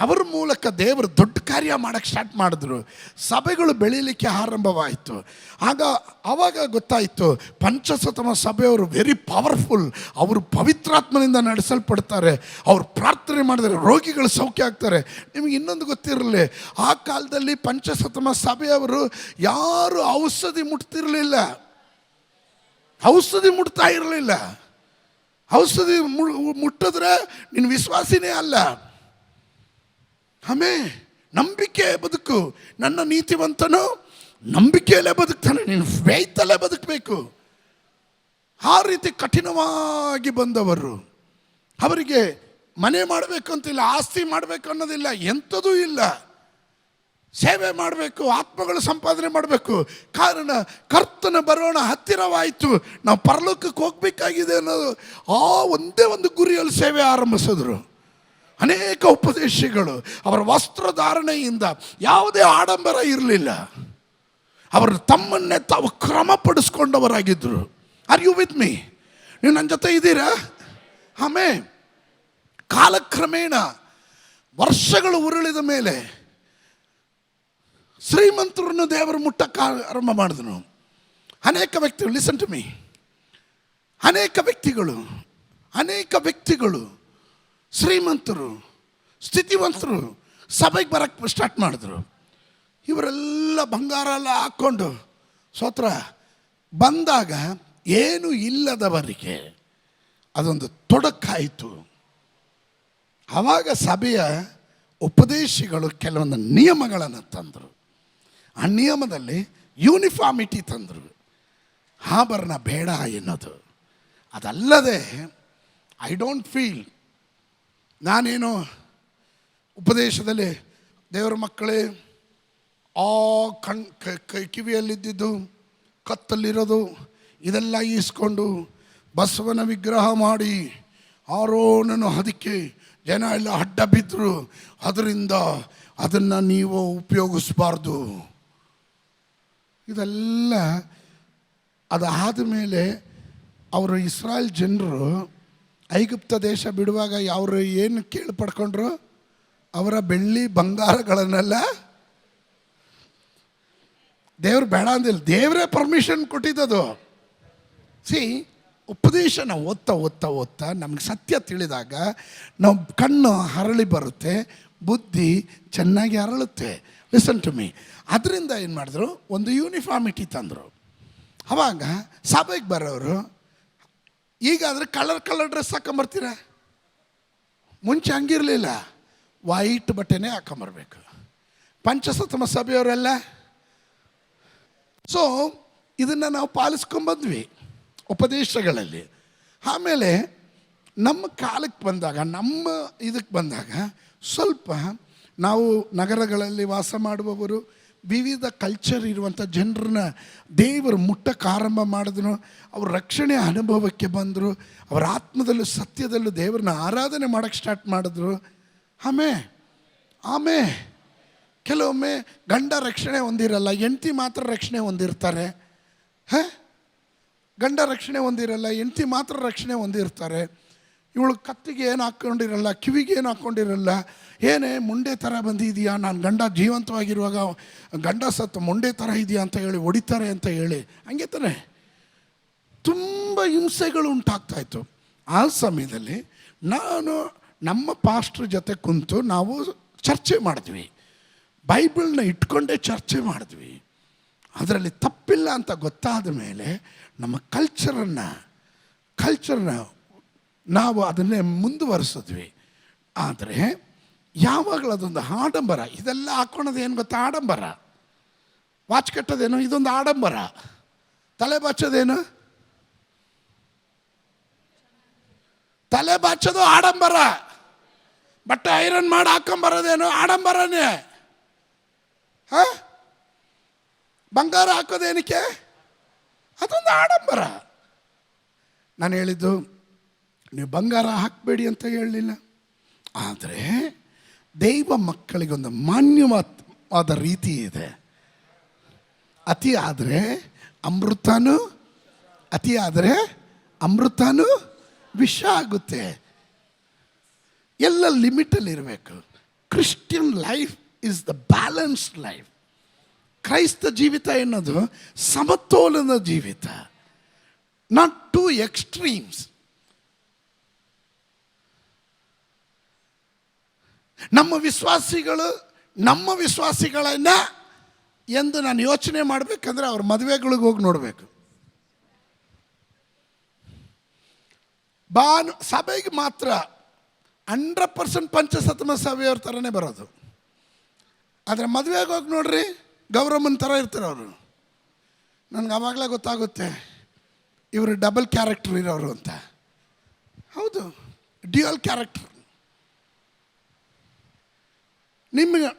A: ಅವ್ರ ಮೂಲಕ ದೇವರು ದೊಡ್ಡ ಕಾರ್ಯ ಮಾಡೋಕ್ಕೆ ಸ್ಟಾರ್ಟ್ ಮಾಡಿದ್ರು. ಸಭೆಗಳು ಬೆಳೀಲಿಕ್ಕೆ ಆರಂಭವಾಯಿತು. ಆವಾಗ ಗೊತ್ತಾಯಿತು ಪಂಚಸತಮ ಸಭೆಯವರು ವೆರಿ ಪವರ್ಫುಲ್. ಅವರು ಪವಿತ್ರಾತ್ಮನಿಂದ ನಡೆಸಲ್ಪಡ್ತಾರೆ. ಅವ್ರು ಪ್ರಾರ್ಥನೆ ಮಾಡಿದರೆ ರೋಗಿಗಳು ಸೌಖ್ಯ ಆಗ್ತಾರೆ. ನಿಮಗೆ ಇನ್ನೊಂದು ಗೊತ್ತಿರಲಿ, ಆ ಕಾಲದಲ್ಲಿ ಪಂಚಸತಮ ಸಭೆಯವರು ಯಾರು ಔಷಧಿ ಮುಟ್ತಿರಲಿಲ್ಲ, ಔಷಧಿ ಮುಟ್ತಾ ಇರಲಿಲ್ಲ. ಔಷಧಿ ಮುಟ್ಟಿದ್ರೆ ನೀನು ವಿಶ್ವಾಸಿನೇ ಅಲ್ಲ. ನಂಬಿಕೆ ಬದುಕು. ನನ್ನ ನೀತಿವಂತನು ನಂಬಿಕೆಯಲ್ಲೇ ಬದುಕ್ತಾನೆ, ನೀನು ಫೇತಲ್ಲೇ ಬದುಕಬೇಕು. ಆ ರೀತಿ ಕಠಿಣವಾಗಿ ಬಂದವರು. ಅವರಿಗೆ ಮನೆ ಮಾಡಬೇಕು ಅಂತಿಲ್ಲ, ಆಸ್ತಿ ಮಾಡಬೇಕು ಅನ್ನೋದಿಲ್ಲ, ಎಂಥದೂ ಇಲ್ಲ. ಸೇವೆ ಮಾಡಬೇಕು, ಆತ್ಮಗಳು ಸಂಪಾದನೆ ಮಾಡಬೇಕು. ಕಾರಣ ಕರ್ತನ ಬರೋಣ ಹತ್ತಿರವಾಯಿತು, ನಾವು ಪರಲೋಕಕ್ಕೆ ಹೋಗ್ಬೇಕಾಗಿದೆ ಅನ್ನೋದು ಆ ಒಂದೇ ಒಂದು ಗುರಿಯಲ್ಲಿ ಸೇವೆ ಆರಂಭಿಸಿದ್ರು. ಅನೇಕ ಉಪದೇಶಗಳು. ಅವರ ವಸ್ತ್ರಧಾರಣೆಯಿಂದ ಯಾವುದೇ ಆಡಂಬರ ಇರಲಿಲ್ಲ. ಅವರು ತಮ್ಮನ್ನೇ ತಾವು ಕ್ರಮಪಡಿಸ್ಕೊಂಡವರಾಗಿದ್ದರು. Are you with me? ನೀವು ನನ್ನ ಜೊತೆ ಇದ್ದೀರಾ? ಕಾಲಕ್ರಮೇಣ ವರ್ಷಗಳು ಉರುಳಿದ ಮೇಲೆ ಶ್ರೀಮಂತರನ್ನು ದೇವರು ಮುಟ್ಟಕ್ಕೆ ಆರಂಭ ಮಾಡಿದನು. ಅನೇಕ ವ್ಯಕ್ತಿಗಳು, ಲಿಸನ್ ಟು ಮೀ, ಅನೇಕ ವ್ಯಕ್ತಿಗಳು ಶ್ರೀಮಂತರು, ಸ್ಥಿತಿವಂತರು ಸಭೆಗೆ ಬರಕ್ಕೆ ಸ್ಟಾರ್ಟ್ ಮಾಡಿದ್ರು. ಇವರೆಲ್ಲ ಬಂಗಾರ ಎಲ್ಲ ಹಾಕ್ಕೊಂಡು ಸ್ತೋತ್ರ ಬಂದಾಗ ಏನು ಇಲ್ಲದವರಿಗೆ ಅದೊಂದು ತೊಡಕಾಯಿತು. ಆವಾಗ ಸಭೆಯ ಉಪದೇಶಿಗಳು ಕೆಲವೊಂದು ನಿಯಮಗಳನ್ನು ತಂದರು. ಆ ನಿಯಮದಲ್ಲಿ ಯೂನಿಫಾರ್ಮಿಟಿ ತಂದರು. ಆಭರಣ ಬೇಡ ಎನ್ನೋದು. ಅದಲ್ಲದೆ ಐ ಡೋಂಟ್ ಫೀಲ್, ನಾನೇನು ಉಪದೇಶದಲ್ಲಿ ದೇವರ ಮಕ್ಕಳೇ ಕಿವಿಯಲ್ಲಿದ್ದಿದ್ದು ಕತ್ತಲ್ಲಿರೋದು ಇದೆಲ್ಲ ಈಸ್ಕೊಂಡು ಬಸವನ ವಿಗ್ರಹ ಮಾಡಿ ಆರೋನನ್ನು ಅದಕ್ಕೆ ಜನ ಎಲ್ಲ ಅಡ್ಡ ಬಿದ್ದರು, ಅದರಿಂದ ಅದನ್ನು ನೀವು ಉಪಯೋಗಿಸಬಾರ್ದು. ಇದೆಲ್ಲ ಅದಾದ ಮೇಲೆ ಅವರು ಇಸ್ರಾಯೇಲ್ ಜನರು ಐಗುಪ್ತ ದೇಶ ಬಿಡುವಾಗ ಅವರು ಏನು ಕೇಳಿ ಪಡ್ಕೊಂಡ್ರು? ಅವರ ಬೆಳ್ಳಿ ಬಂಗಾರಗಳನ್ನೆಲ್ಲ ದೇವ್ರು ಬೇಡ ಅಂದಿಲ್ಲ, ದೇವರೇ ಪರ್ಮಿಷನ್ ಕೊಟ್ಟಿದ್ದದು. ಉಪದೇಶನ ಓದ್ತಾ ನಮಗೆ ಸತ್ಯ ತಿಳಿದಾಗ ನಾವು ಕಣ್ಣು ಹರಳಿ ಬರುತ್ತೆ, ಬುದ್ಧಿ ಚೆನ್ನಾಗಿ ಹರಳುತ್ತೆ. Listen to me. ಅದರಿಂದ ಏನು ಮಾಡಿದ್ರು, ಒಂದು ಯೂನಿಫಾರ್ಮಿಟಿ ತಂದರು. ಅವಾಗ ಸಭೆಗೆ ಬರೋರು ಈಗಾದರೆ ಕಲರ್ ಡ್ರೆಸ್ ಹಾಕೊಂಬರ್ತೀರ. ಮುಂಚೆ ಹಂಗಿರಲಿಲ್ಲ, ವೈಟ್ ಬಟ್ಟೆನೇ ಹಾಕೊಂಬರ್ಬೇಕು. ಪಂಚಸತಮ ಸಭೆಯವರೆಲ್ಲ ಸೊ ಇದನ್ನು ನಾವು ಪಾಲಿಸ್ಕೊಂಬಂದ್ವಿ ಉಪದೇಶಗಳಲ್ಲಿ. ಆಮೇಲೆ ನಮ್ಮ ಕಾಲಕ್ಕೆ ಬಂದಾಗ, ನಮ್ಮ ಇದಕ್ಕೆ ಬಂದಾಗ ಸ್ವಲ್ಪ ನಾವು ನಗರಗಳಲ್ಲಿ ವಾಸ ಮಾಡುವವರು, ವಿವಿಧ ಕಲ್ಚರ್ ಇರುವಂಥ ಜನರನ್ನ ದೇವರು ಮುಟ್ಟಕ್ಕೆ ಆರಂಭ ಮಾಡಿದ್ರು. ಅವರು ರಕ್ಷಣೆ ಅನುಭವಕ್ಕೆ ಬಂದರು. ಅವರ ಆತ್ಮದಲ್ಲೂ ಸತ್ಯದಲ್ಲೂ ದೇವರನ್ನ ಆರಾಧನೆ ಮಾಡೋಕ್ಕೆ ಸ್ಟಾರ್ಟ್ ಮಾಡಿದ್ರು. ಆಮೇ ಕೆಲವೊಮ್ಮೆ ಗಂಡ ರಕ್ಷಣೆ ಹೊಂದಿರಲ್ಲ, ಹೆಂಡತಿ ಮಾತ್ರ ರಕ್ಷಣೆ ಹೊಂದಿರ್ತಾರೆ. ಗಂಡ ರಕ್ಷಣೆ ಹೊಂದಿರಲ್ಲ, ಹೆಂಡತಿ ಮಾತ್ರ ರಕ್ಷಣೆ ಹೊಂದಿರ್ತಾರೆ. ಇವಳು ಕತ್ತಿಗೆ ಏನು ಹಾಕ್ಕೊಂಡಿರಲ್ಲ, ಕಿವಿಗೆ ಏನು ಹಾಕ್ಕೊಂಡಿರಲ್ಲ. ಏನೇ ಮುಂಡೆ ಥರ ಬಂದಿದೆಯಾ, ನಾನು ಗಂಡ ಜೀವಂತವಾಗಿರುವಾಗ ಗಂಡ ಸತ್ತು ಮುಂಡೆ ಥರ ಇದೆಯಾ ಅಂತ ಹೇಳಿ ಹೊಡಿತಾರೆ ಅಂತ ಹೇಳಿ, ಹಂಗೆ ತಾನೆ ತುಂಬ ಹಿಂಸೆಗಳು ಉಂಟಾಗ್ತಾಯಿತ್ತು. ಆ ಸಮಯದಲ್ಲಿ ನಾನು ನಮ್ಮ ಪಾಸ್ಟ್ರ್ ಜೊತೆ ಕುಂತು ನಾವು ಚರ್ಚೆ ಮಾಡಿದ್ವಿ, ಬೈಬಲ್ನ ಇಟ್ಕೊಂಡೇ ಚರ್ಚೆ ಮಾಡಿದ್ವಿ. ಅದರಲ್ಲಿ ತಪ್ಪಿಲ್ಲ ಅಂತ ಗೊತ್ತಾದ ಮೇಲೆ ನಮ್ಮ ಕಲ್ಚರನ್ನು ನಾವು ಅದನ್ನೇ ಮುಂದುವರಿಸಿದ್ವಿ. ಆದರೆ ಯಾವಾಗಲೂ ಅದೊಂದು ಆಡಂಬರ. ಇದೆಲ್ಲ ಹಾಕ್ಕೊಳೋದು ಏನು ಗೊತ್ತಾ? ಆಡಂಬರ. ವಾಚ್ ಕಟ್ಟೋದೇನು ಇದೊಂದು ಆಡಂಬರ. ತಲೆ ಬಾಚೋದೇನು? ತಲೆ ಬಾಚೋದು ಆಡಂಬರ. ಬಟ್ಟೆ ಐರನ್ ಮಾಡಿ ಹಾಕೊಂಬರೋದೇನು ಆಡಂಬರನೇ. ಬಂಗಾರ ಹಾಕೋದೇನಕ್ಕೆ? ಅದೊಂದು ಆಡಂಬರ. ನಾನು ಹೇಳಿದ್ದು ನೀವು ಬಂಗಾರ ಹಾಕಬೇಡಿ ಅಂತ ಹೇಳಲಿಲ್ಲ, ಆದರೆ ದೈವ ಮಕ್ಕಳಿಗೊಂದು ಮಾನ್ಯವಾದ ರೀತಿ ಇದೆ. ಅತಿ ಆದರೆ ಅಮೃತನೂ ವಿಷ ಆಗುತ್ತೆ. ಎಲ್ಲ ಲಿಮಿಟಲ್ಲಿ ಇರಬೇಕು. Christian life is the balanced life. ಕ್ರೈಸ್ತ ಜೀವಿತ ಎನ್ನೋದು ಸಮತೋಲನ ಜೀವಿತ, ನಾಟ್ ಟು ಎಕ್ಸ್ಟ್ರೀಮ್ಸ್. ನಮ್ಮ ವಿಶ್ವಾಸಿಗಳನ್ನ ಎಂದು ನಾನು ಯೋಚನೆ ಮಾಡಬೇಕಂದ್ರೆ ಅವ್ರ ಮದುವೆಗಳಿಗೆ ಹೋಗಿ ನೋಡಬೇಕು. ಸಭೆಗೆ ಮಾತ್ರ 100% ಪಂಚಸತಮ ಸಭೆಯವ್ರ ಥರನೇ ಬರೋದು. ಆದರೆ ಮದುವೆಗೆ ಹೋಗಿ ನೋಡ್ರಿ, ಗೌರಮ್ಮನ ಥರ ಇರ್ತಾರೆ ಅವರು. ನನಗೆ ಆವಾಗಲೇ ಗೊತ್ತಾಗುತ್ತೆ ಇವರು ಡಬಲ್ ಕ್ಯಾರೆಕ್ಟರ್ ಇರೋರು ಅಂತ. ಹೌದು, ಡ್ಯುಯಲ್ ಕ್ಯಾರೆಕ್ಟರ್.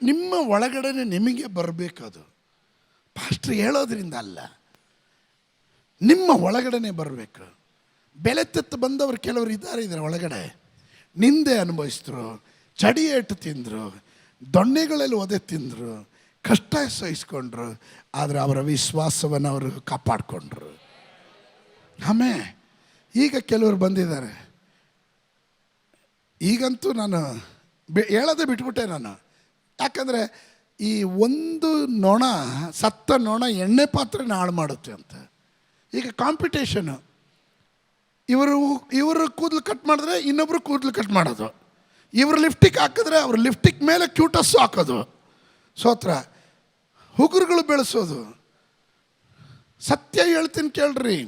A: ನಿಮ್ಮ ಒಳಗಡೆ ನಿಮಗೆ ಬರಬೇಕದು. ಪಾಸ್ಟ್ರ್ ಹೇಳೋದ್ರಿಂದ ಅಲ್ಲ, ನಿಮ್ಮ ಒಳಗಡೆ ಬರಬೇಕು. ಬೆಲೆ ತೆತ್ತು ಬಂದವರು ಕೆಲವರು ಇದ್ದಾರೆ ಇದರ ಒಳಗಡೆ. ನಿಂದೆ ಅನುಭವಿಸಿದ್ರು, ಚಡಿ ಏಟು ತಿಂದರು, ದೊಣ್ಣೆಗಳಲ್ಲಿ ಒದೆ ತಿಂದರು, ಕಷ್ಟ ಸಹಿಸ್ಕೊಂಡ್ರು. ಆದರೆ ಅವರ ವಿಶ್ವಾಸವನ್ನು ಅವರು ಕಾಪಾಡಿಕೊಂಡ್ರು. ಆಮೇಲೆ ಈಗ ಕೆಲವರು ಬಂದಿದ್ದಾರೆ. ಈಗಂತೂ ನಾನು ಹೇಳೋದೇ ಬಿಟ್ಬಿಟ್ಟೆ ನಾನು. ಯಾಕಂದರೆ ಈ ಒಂದು ನೊಣ, ಸತ್ತ ನೊಣ ಎಣ್ಣೆ ಪಾತ್ರೆನ ಹಾಳು ಮಾಡುತ್ತೆ ಅಂತ. ಈಗ ಕಾಂಪಿಟೇಷನು. ಇವರು ಕೂದಲು ಕಟ್ ಮಾಡಿದ್ರೆ ಇನ್ನೊಬ್ಬರು ಕೂದಲು ಕಟ್ ಮಾಡೋದು, ಇವರು ಲಿಫ್ಟಿಕ್ ಹಾಕಿದ್ರೆ ಅವ್ರು ಲಿಫ್ಟಿಕ್ ಮೇಲೆ ಕ್ಯೂಟಸ್ಸು ಹಾಕೋದು, ಸೋತ್ರ ಹುಗುರುಗಳು ಬೆಳೆಸೋದು. ಸತ್ಯ ಹೇಳ್ತೀನಿ ಕೇಳ್ರಿ,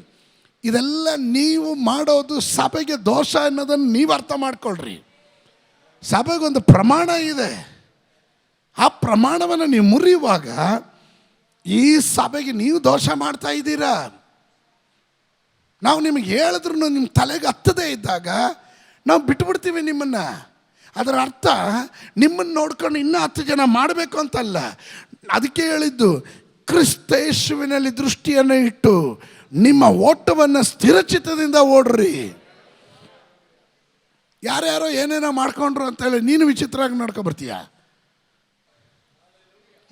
A: ಇದೆಲ್ಲ ನೀವು ಮಾಡೋದು ಸಭೆಗೆ ದೋಷ ಅನ್ನೋದನ್ನು ನೀವು ಅರ್ಥ ಮಾಡ್ಕೊಳ್ರಿ. ಸಭೆಗೊಂದು ಪ್ರಮಾಣ ಇದೆ. ಆ ಪ್ರಮಾಣವನ್ನು ನೀವು ಮುರಿಯುವಾಗ ಈ ಸಭೆಗೆ ನೀವು ದೋಷ ಮಾಡ್ತಾ ಇದ್ದೀರಾ. ನಾವು ನಿಮಗೆ ಹೇಳಿದ್ರು ನಿಮ್ಮ ತಲೆಗೆ ಹತ್ತದೇ ಇದ್ದಾಗ ನಾವು ಬಿಟ್ಬಿಡ್ತೀವಿ ನಿಮ್ಮನ್ನು. ಅದರ ಅರ್ಥ ನಿಮ್ಮನ್ನು ನೋಡ್ಕೊಂಡು ಇನ್ನೂ 10 ಜನ ಮಾಡಬೇಕು ಅಂತಲ್ಲ. ಅದಕ್ಕೆ ಹೇಳಿದ್ದು, ಕ್ರಿಸ್ತೇಶುವಿನಲ್ಲಿ ದೃಷ್ಟಿಯನ್ನು ಇಟ್ಟು ನಿಮ್ಮ ಓಟವನ್ನು ಸ್ಥಿರಚಿತ್ತದಿಂದ ಓಡ್ರಿ. ಯಾರ್ಯಾರೋ ಏನೇನೋ ಮಾಡ್ಕೊಂಡ್ರು ಅಂತೇಳಿ ನೀನು ವಿಚಿತ್ರವಾಗಿ ನೋಡ್ಕೊಬರ್ತೀಯ.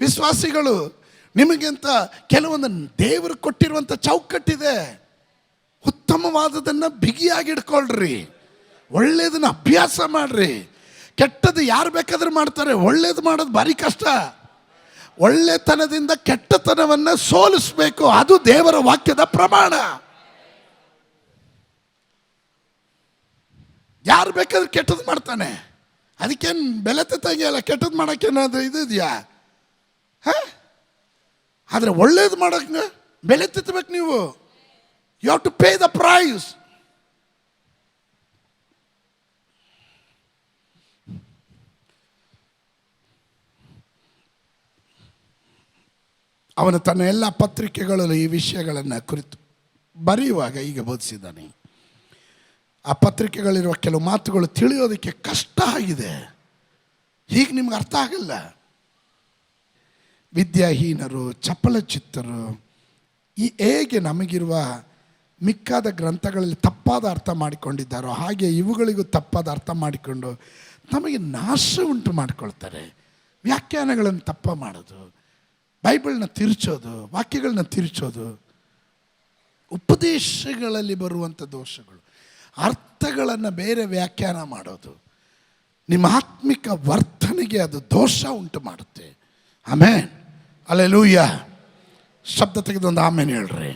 A: ವಿಶ್ವಾಸಿಗಳು ನಿಮಗಿಂತ ಕೆಲವೊಂದು ದೇವರು ಕೊಟ್ಟಿರುವಂಥ ಚೌಕಟ್ಟಿದೆ. ಉತ್ತಮವಾದದನ್ನು ಬಿಗಿಯಾಗಿಡ್ಕೊಳ್ರಿ. ಒಳ್ಳೆಯದನ್ನು ಅಭ್ಯಾಸ ಮಾಡಿರಿ. ಕೆಟ್ಟದ್ದು ಯಾರು ಬೇಕಾದರೂ ಮಾಡ್ತಾರೆ, ಒಳ್ಳೇದು ಮಾಡೋದು ಭಾರಿ ಕಷ್ಟ. ಒಳ್ಳೆತನದಿಂದ ಕೆಟ್ಟತನವನ್ನು ಸೋಲಿಸಬೇಕು. ಅದು ದೇವರ ವಾಕ್ಯದ ಪ್ರಮಾಣ. ಯಾರು ಬೇಕಾದ್ರೂ ಕೆಟ್ಟದ್ದು ಮಾಡ್ತಾನೆ, ಅದಕ್ಕೇನು ಬೆಲೆ ತೆತ್ತಂಗಿಲ್ಲ. ಕೆಟ್ಟದ್ದು ಮಾಡೋಕ್ಕೇನಾದ್ರು ಇದೆಯಾ? ಆದರೆ ಒಳ್ಳೇದು ಮಾಡೋಕ್ಕೆ ಬೆಲೆ ತೆತ್ತಬೇಕು ನೀವು. You have to pay the price. ಅವನು ತನ್ನ ಎಲ್ಲ ಪತ್ರಿಕೆಗಳಲ್ಲಿ ಈ ವಿಷಯಗಳನ್ನು ಕುರಿತು ಬರೆಯುವಾಗ ಈಗ ಬೋಧಿಸಿದ್ದಾನೆ. ಆ ಪತ್ರಿಕೆಗಳಿರುವ ಕೆಲವು ಮಾತುಗಳು ತಿಳಿಯೋದಕ್ಕೆ ಕಷ್ಟ ಆಗಿದೆ. ಹೀಗೆ ನಿಮ್ಗೆ ಅರ್ಥ ಆಗಲ್ಲ. ವಿದ್ಯಾಹೀನರು, ಚಪಲಚಿತ್ತರು, ಈ ಹೇಗೆ ನಮಗಿರುವ ಮಿಕ್ಕಾದ ಗ್ರಂಥಗಳಲ್ಲಿ ತಪ್ಪಾದ ಅರ್ಥ ಮಾಡಿಕೊಂಡಿದ್ದಾರೋ ಹಾಗೆ ಇವುಗಳಿಗೂ ತಪ್ಪಾದ ಅರ್ಥ ಮಾಡಿಕೊಂಡು ನಮಗೆ ನಾಶ ಉಂಟು ಮಾಡಿಕೊಳ್ತಾರೆ. ವ್ಯಾಖ್ಯಾನಗಳನ್ನು ತಪ್ಪ ಮಾಡೋದು, ಬೈಬಲ್ನ ತಿರುಚೋದು, ವಾಕ್ಯಗಳನ್ನ ತಿರುಚೋದು, ಉಪದೇಶಗಳಲ್ಲಿ ಬರುವಂಥ ದೋಷಗಳು, ಅರ್ಥಗಳನ್ನು ಬೇರೆ ವ್ಯಾಖ್ಯಾನ ಮಾಡೋದು, ನಿಮ್ಮ ಆತ್ಮಿಕ ವರ್ತನೆಗೆ ಅದು ದೋಷ ಉಂಟು ಮಾಡುತ್ತೆ. Amen, hallelujah. ಶಬ್ದ ತೆಗೆದೊಂದು ಆಮೇನ್ ಹೇಳ್ರಿ.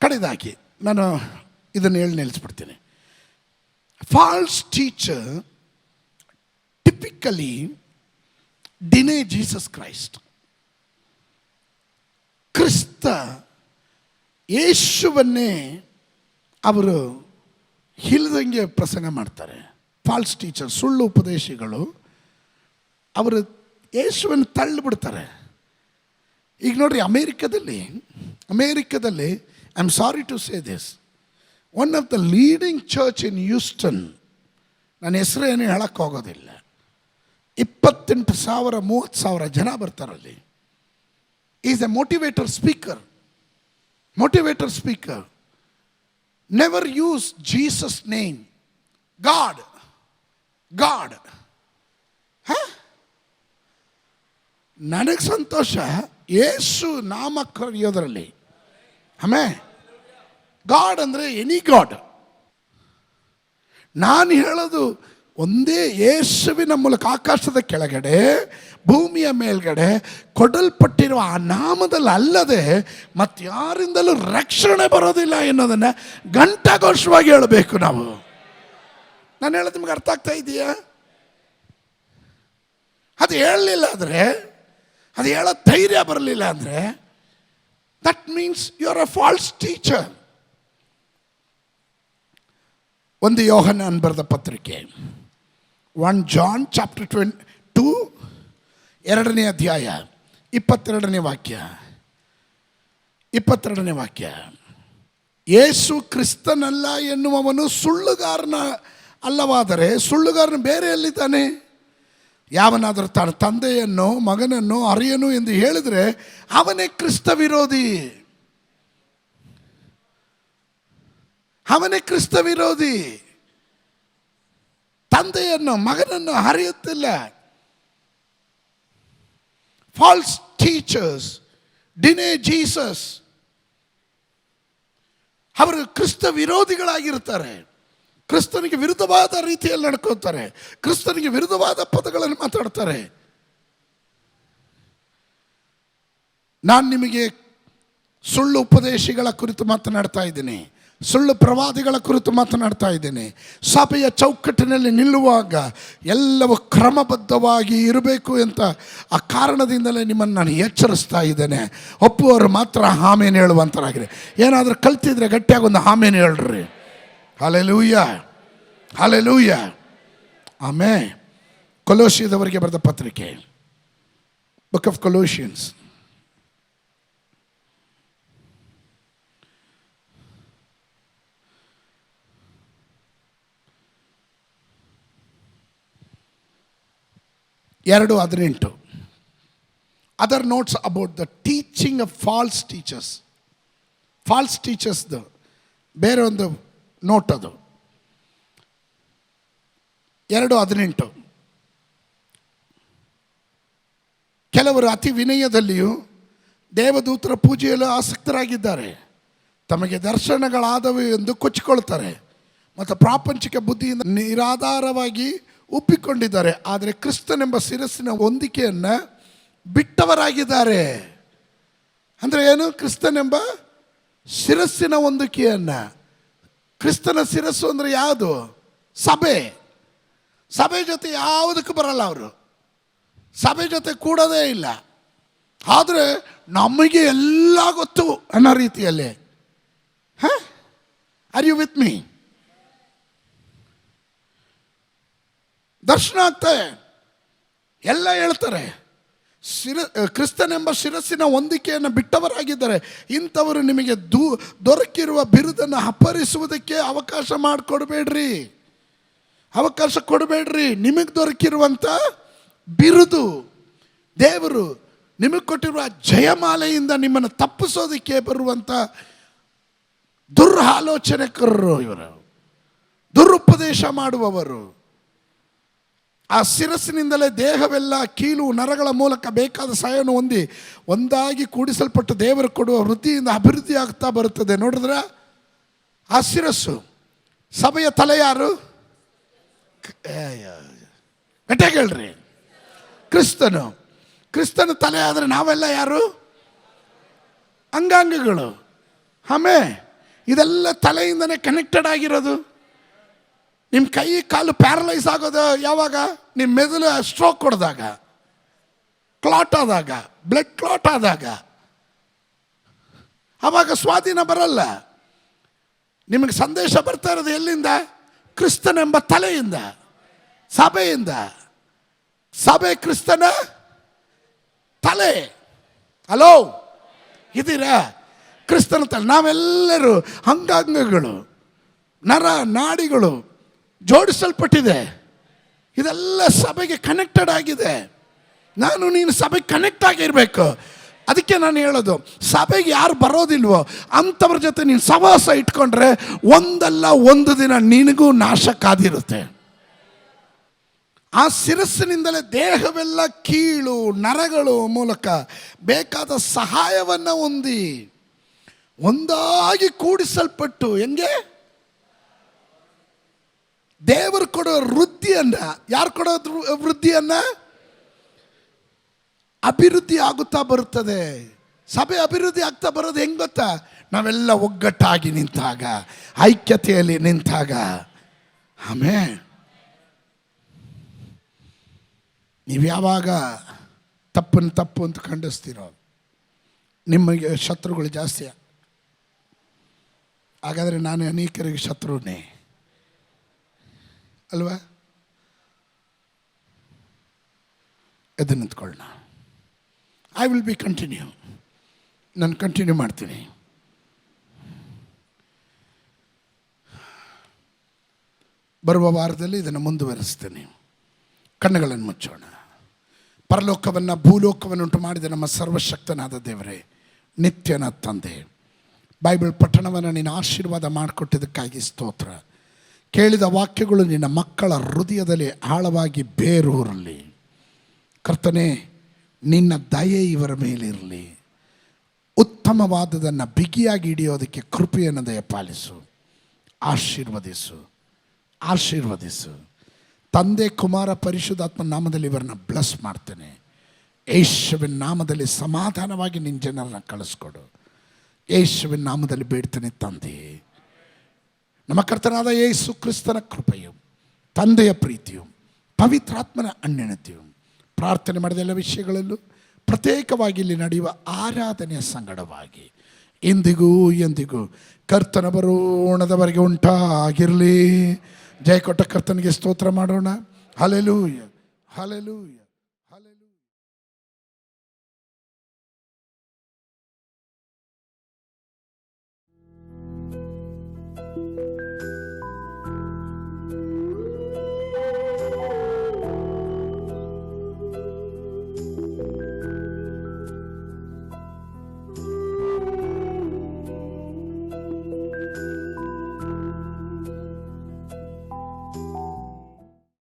A: ಕಡೆದಾಗಿ ನಾನು ಇದನ್ನು ಹೇಳಿ ನಿಲ್ಲಿಸ್ಬಿಡ್ತೀನಿ. False teacher typically deny Jesus Christ. ಕ್ರಿಸ್ತ ಯೇಸುವನ್ನೇ ಅವರು ಇಲ್ಲದಂಗೆ ಪ್ರಸಂಗ ಮಾಡ್ತಾರೆ. ಫಾಲ್ಸ್ ಟೀಚರ್, ಸುಳ್ಳು ಉಪದೇಶಿಗಳು, ಅವರು ಯೇಸುವನ್ನು ತಳ್ಳಿಬಿಡ್ತಾರೆ. ಈಗ ನೋಡ್ರಿ, ಅಮೇರಿಕದಲ್ಲಿ I am sorry to say this, one of the leading church in Houston, ನನ್ನ ಹೆಸರು ಏನು ಹೇಳಕ್ಕೆ ಹೋಗೋದಿಲ್ಲ, 28,000 30,000 ಜನ ಬರ್ತಾರಲ್ಲಿ. Is a motivator speaker. Never use Jesus name, God. ನನಗೆ ಸಂತೋಷ ಯೇಸು ನಾಮ ಕರೆಯೋದ್ರಲ್ಲಿ. ಆಮೇಲೆ ಗಾಡ್ ಅಂದರೆ ಎನಿ ಗಾಡ್. ನಾನು ಹೇಳೋದು ಒಂದೇ, ಯೇಸುವಿನ ಮೂಲಕ ಆಕಾಶದ ಕೆಳಗಡೆ ಭೂಮಿಯ ಮೇಲ್ಗಡೆ ಕೊಡಲ್ಪಟ್ಟಿರುವ ಆ ನಾಮದಲ್ಲಿ ಅಲ್ಲದೆ ಮತ್ತಾರಿಂದಲೂ ರಕ್ಷಣೆ ಬರೋದಿಲ್ಲ ಎನ್ನುವುದನ್ನು ಘಂಟಾಘೋಷವಾಗಿ ಹೇಳಬೇಕು ನಾವು. ನಾನು ಹೇಳೋದು ನಿಮ್ಗೆ ಅರ್ಥ ಆಗ್ತಾ ಇದೆಯಾ? ಅದು ಹೇಳಲಿಲ್ಲ ಅಂದರೆ, ಅದು ಹೇಳೋ ಧೈರ್ಯ ಬರಲಿಲ್ಲ ಅಂದರೆ, that means you are a false teacher. ಒಂದು ಯೋಹನ್ನಾನ ಬರೆದ ಪತ್ರಿಕೆ 1 John chapter 2 2ನೇ ಅಧ್ಯಾಯ 22ನೇ ವಾಕ್ಯ. ಯೇಸು ಕ್ರಿಸ್ತನಲ್ಲ ಎನ್ನುವವನು ಸುಳ್ಳುಗಾರನ ಅಲ್ಲವಾದರೆ ಸುಳ್ಳುಗಾರನು ಬೇರೆ ಎಲ್ಲಿದ್ದಾನೆ? ಯಾವನಾದರೂ ತಾನು ತಂದೆಯನ್ನು ಮಗನನ್ನು ಅರಿಯನು ಎಂದು ಹೇಳಿದರೆ ಅವನೇ ಕ್ರಿಸ್ತ ವಿರೋಧಿ. ಅವನೇ ಕ್ರಿಸ್ತ ವಿರೋಧಿ. ತಂದೆಯನ್ನು ಮಗನನ್ನು ಹರಿಯುತ್ತಿಲ್ಲ. False teachers deny Jesus. ಅವರು ಕ್ರಿಸ್ತ ವಿರೋಧಿಗಳಾಗಿರ್ತಾರೆ. ಕ್ರಿಸ್ತನಿಗೆ ವಿರುದ್ಧವಾದ ರೀತಿಯಲ್ಲಿ ನಡ್ಕೋತಾರೆ. ಕ್ರಿಸ್ತನಿಗೆ ವಿರುದ್ಧವಾದ ಪದಗಳನ್ನು ಮಾತಾಡ್ತಾರೆ. ನಾನು ನಿಮಗೆ ಸುಳ್ಳು ಉಪದೇಶಿಗಳ ಕುರಿತು ಮಾತನಾಡ್ತಾ ಇದ್ದೀನಿ, ಸುಳ್ಳು ಪ್ರವಾದಿಗಳ ಕುರಿತು ಮಾತನಾಡ್ತಾ ಇದ್ದೇನೆ. ಸಭೆಯ ಚೌಕಟ್ಟಿನಲ್ಲಿ ನಿಲ್ಲುವಾಗ ಎಲ್ಲವೂ ಕ್ರಮಬದ್ಧವಾಗಿ ಇರಬೇಕು ಅಂತ ಆ ಕಾರಣದಿಂದಲೇ ನಿಮ್ಮನ್ನು ನಾನು ಎಚ್ಚರಿಸ್ತಾ ಇದ್ದೇನೆ. ಒಪ್ಪುವವರು ಮಾತ್ರ ಆಮೇನ್ ಹೇಳುವಂತರಾಗಿರಿ. ಏನಾದರೂ ಕಲ್ತಿದ್ರೆ ಗಟ್ಟಿಯಾಗಿ ಒಂದು ಆಮೇನ್ ಹೇಳ್ರಿ. Hallelujah, hallelujah, amen. ಕೊಲೋಸಿಯದವರಿಗೆ ಬರೆದ ಪತ್ರಿಕೆ, book of Colossians, 2:18. Other notes about the teaching of false teachers. False ಟೀಚರ್ಸ್ದು ಬೇರೆ ಒಂದು ನೋಟ್ ಅದು. 2:18. ಕೆಲವರು ಅತಿ ವಿನಯದಲ್ಲಿಯೂ ದೇವದೂತರ ಪೂಜೆಯಲ್ಲೂ ಆಸಕ್ತರಾಗಿದ್ದಾರೆ. ತಮಗೆ ದರ್ಶನಗಳಾದವು ಎಂದು ಕೊಚ್ಚಿಕೊಳ್ತಾರೆ ಮತ್ತು ಪ್ರಾಪಂಚಿಕ ಬುದ್ಧಿಯಿಂದ ನಿರಾಧಾರವಾಗಿ ಒಪ್ಪಿಕೊಂಡಿದ್ದಾರೆ. ಆದರೆ ಕ್ರಿಸ್ತನೆಂಬ ಶಿರಸ್ಸಿನ ಹೊಂದಿಕೆಯನ್ನು ಬಿಟ್ಟವರಾಗಿದ್ದಾರೆ. ಅಂದರೆ ಏನು? ಕ್ರಿಸ್ತನೆಂಬ ಶಿರಸ್ಸಿನ ಹೊಂದಿಕೆಯನ್ನು. ಕ್ರಿಸ್ತನ ಶಿರಸ್ಸು ಅಂದರೆ ಯಾವುದು? ಸಭೆ. ಸಭೆ ಜೊತೆ ಯಾವುದಕ್ಕೂ ಬರಲ್ಲ ಅವರು. ಸಭೆ ಜೊತೆ ಕೂಡೋದೇ ಇಲ್ಲ. ಆದರೆ ನಮಗೆ ಎಲ್ಲ ಗೊತ್ತು ಅನ್ನೋ ರೀತಿಯಲ್ಲಿ. Are you with me? ದರ್ಶನ ಆಗ್ತದೆ, ಎಲ್ಲ ಹೇಳ್ತಾರೆ. ಕ್ರಿಸ್ತನೆಂಬ ಶಿರಸ್ಸಿನ ಹೊಂದಿಕೆಯನ್ನು ಬಿಟ್ಟವರಾಗಿದ್ದಾರೆ. ಇಂಥವರು ನಿಮಗೆ ದೊರಕಿರುವ ಬಿರುದನ್ನು ಅಪಹರಿಸುವುದಕ್ಕೆ ಅವಕಾಶ ಮಾಡಿಕೊಡ್ಬೇಡ್ರಿ. ಅವಕಾಶ ಕೊಡಬೇಡ್ರಿ. ನಿಮಗೆ ದೊರಕಿರುವಂಥ ಬಿರುದು, ದೇವರು ನಿಮಗೆ ಕೊಟ್ಟಿರುವ ಜಯಮಾಲೆಯಿಂದ ನಿಮ್ಮನ್ನು ತಪ್ಪಿಸೋದಕ್ಕೆ ಬರುವಂಥ ದುರಾಲೋಚನೆಕರರು ಇವರು, ದುರುಪದೇಶ ಮಾಡುವವರು. ಆ ಶಿರಸ್ಸಿನಿಂದಲೇ ದೇಹವೆಲ್ಲ ಕೀಲು ನರಗಳ ಮೂಲಕ ಬೇಕಾದ ಸಹಾಯವನ್ನು ಹೊಂದಿ ಒಂದಾಗಿ ಕೂಡಿಸಲ್ಪಟ್ಟು ದೇವರು ಕೊಡುವ ವೃದ್ಧಿಯಿಂದ ಅಭಿವೃದ್ಧಿ ಆಗ್ತಾ ಬರುತ್ತದೆ. ನೋಡಿದ್ರೆ ಆ ಶಿರಸ್ಸು. ಸಭೆಯ ತಲೆ ಯಾರು? ಗಟ್ಟಿಯಾಗಿ ಹೇಳ್ರಿ. ಕ್ರಿಸ್ತನು. ಕ್ರಿಸ್ತನ ತಲೆ ಆದರೆ ನಾವೆಲ್ಲ ಯಾರು? ಅಂಗಾಂಗಗಳು. ಇದೆಲ್ಲ ತಲೆಯಿಂದನೇ ಕನೆಕ್ಟೆಡ್ ಆಗಿರೋದು. ನಿಮ್ಮ ಕೈ ಕಾಲು ಪ್ಯಾರಲೈಸ್ ಆಗೋದು ಯಾವಾಗ? ನಿಮ್ಮ ಮೆದುಳು ಸ್ಟ್ರೋಕ್ ಕೊಡಿದಾಗ, ಕ್ಲಾಟ್ ಆದಾಗ, ಬ್ಲಡ್ ಕ್ಲಾಟ್ ಆದಾಗ, ಆವಾಗ ಸ್ವಾಧೀನ ಬರಲ್ಲ. ನಿಮಗೆ ಸಂದೇಶ ಬರ್ತಾ ಇರೋದು ಎಲ್ಲಿಂದ? ಕ್ರಿಸ್ತನೆಂಬ ತಲೆಯಿಂದ, ಸಭೆಯಿಂದ. ಸಭೆ ಕ್ರಿಸ್ತನ ತಲೆ. ಹಲೋ, ಇದೀರಾ? ಕ್ರಿಸ್ತನ ತಲೆ. ನಾವೆಲ್ಲರೂ ಅಂಗಾಂಗಗಳು, ನರ ನಾಡಿಗಳು ಜೋಡಿಸಲ್ಪಟ್ಟಿದೆ. ಇದೆಲ್ಲ ಸಭೆಗೆ ಕನೆಕ್ಟೆಡ್ ಆಗಿದೆ. ನಾನು ನೀನು ಸಭೆಗೆ ಕನೆಕ್ಟ್ ಆಗಿರಬೇಕು. ಅದಕ್ಕೆ ನಾನು ಹೇಳೋದು, ಸಭೆಗೆ ಯಾರು ಬರೋದಿಲ್ವೋ ಅಂಥವ್ರ ಜೊತೆ ನೀನು ಸಹವಾಸ ಇಟ್ಕೊಂಡ್ರೆ ಒಂದಲ್ಲ ಒಂದು ದಿನ ನಿನಗೂ ನಾಶ ಕಾದಿರುತ್ತೆ. ಆ ಶಿರಸ್ಸಿನಿಂದಲೇ ದೇಹವೆಲ್ಲ ಕೀಳು ನರಗಳು ಮೂಲಕ ಬೇಕಾದ ಸಹಾಯವನ್ನು ಹೊಂದಿ ಒಂದಾಗಿ ಕೂಡಿಸಲ್ಪಟ್ಟು, ಹೆಂಗೆ? ದೇವರು ಕೊಡೋ ವೃದ್ಧಿಯನ್ನ, ಯಾರು ಕೊಡೋದು ವೃದ್ಧಿಯನ್ನ? ಅಭಿವೃದ್ಧಿ ಆಗುತ್ತಾ ಬರುತ್ತದೆ. ಸಭೆ ಅಭಿವೃದ್ಧಿ ಆಗ್ತಾ ಬರೋದು ಹೆಂಗೆ ಗೊತ್ತಾ? ನಾವೆಲ್ಲ ಒಗ್ಗಟ್ಟಾಗಿ ನಿಂತಾಗ, ಐಕ್ಯತೆಯಲ್ಲಿ ನಿಂತಾಗ. ಆಮೇಲೆ ನೀವು ಯಾವಾಗ ತಪ್ಪನ್ನು ತಪ್ಪು ಅಂತ ಖಂಡಿಸ್ತೀರೋ ನಿಮಗೆ ಶತ್ರುಗಳು ಜಾಸ್ತಿ. ಹಾಗಾದರೆ ನಾನು ಅನೇಕರಿಗೆ ಶತ್ರುನೇ ಅಲ್ವಾ? ಎದ್ದು ನಿಂತ್ಕೊಳ್ಳೋಣ. I will be continue. ನಾನು ಕಂಟಿನ್ಯೂ ಮಾಡ್ತೀನಿ. ಬರುವ ವಾರದಲ್ಲಿ ಇದನ್ನು ಮುಂದುವರಿಸ್ತೇನೆ. ಕಣ್ಣುಗಳನ್ನು ಮುಚ್ಚೋಣ. ಪರಲೋಕವನ್ನು ಭೂಲೋಕವನ್ನು ಉಂಟು ಮಾಡಿದ ನಮ್ಮ ಸರ್ವಶಕ್ತನಾದ ದೇವರೇ, ನಿತ್ಯನ ತಂದೆ, ಬೈಬಲ್ ಪಠಣವನ್ನು ನಿನ್ನ ಆಶೀರ್ವಾದ ಮಾಡಿಕೊಟ್ಟಿದ್ದಕ್ಕಾಗಿ ಸ್ತೋತ್ರ. ಕೇಳಿದ ವಾಕ್ಯಗಳು ನಿನ್ನ ಮಕ್ಕಳ ಹೃದಯದಲ್ಲಿ ಆಳವಾಗಿ ಬೇರೂರಲಿ. ಕರ್ತನೇ, ನಿನ್ನ ದಯೆ ಇವರ ಮೇಲಿರಲಿ. ಉತ್ತಮವಾದದನ್ನು ಬಿಗಿಯಾಗಿ ಹಿಡಿಯೋದಕ್ಕೆ ಕೃಪೆಯನ್ನು ದಯಪಾಲಿಸು. ಆಶೀರ್ವದಿಸು, ಆಶೀರ್ವದಿಸು. ತಂದೆ, ಕುಮಾರ, ಪರಿಶುದ್ಧಾತ್ಮ ನಾಮದಲ್ಲಿ ಇವರನ್ನ ಬ್ಲೆಸ್ ಮಾಡ್ತೇನೆ. ಯೇಸುವಿನ ನಾಮದಲ್ಲಿ ಸಮಾಧಾನವಾಗಿ ನಿನ್ನ ಜನರನ್ನ ಕಳಿಸ್ಕೊಡು. ಯೇಸುವಿನ ನಾಮದಲ್ಲಿ ಬೇಡ್ತೇನೆ ತಂದೆ. ನಮ್ಮ ಕರ್ತನಾದ ಯೇಸು ಕ್ರಿಸ್ತನ ಕೃಪೆಯು, ತಂದೆಯ ಪ್ರೀತಿಯು, ಪವಿತ್ರಾತ್ಮನ ಅನ್ಯೋನ್ಯತೆಯು, ಪ್ರಾರ್ಥನೆ ಮಾಡಿದ ಎಲ್ಲ ವಿಷಯಗಳಲ್ಲೂ ಪ್ರತ್ಯೇಕವಾಗಿ ಇಲ್ಲಿ ನಡೆಯುವ ಆರಾಧನೆಯ ಸಂಗಡವಾಗಿ ಇಂದಿಗೂ ಎಂದಿಗೂ ಕರ್ತನ ಬರೋಣದವರೆಗೆ ಉಂಟಾಗಿರಲಿ. ಜಯ ಕೊಟ್ಟ ಕರ್ತನಿಗೆ ಸ್ತೋತ್ರ ಮಾಡೋಣ. Hallelujah, hallelujah.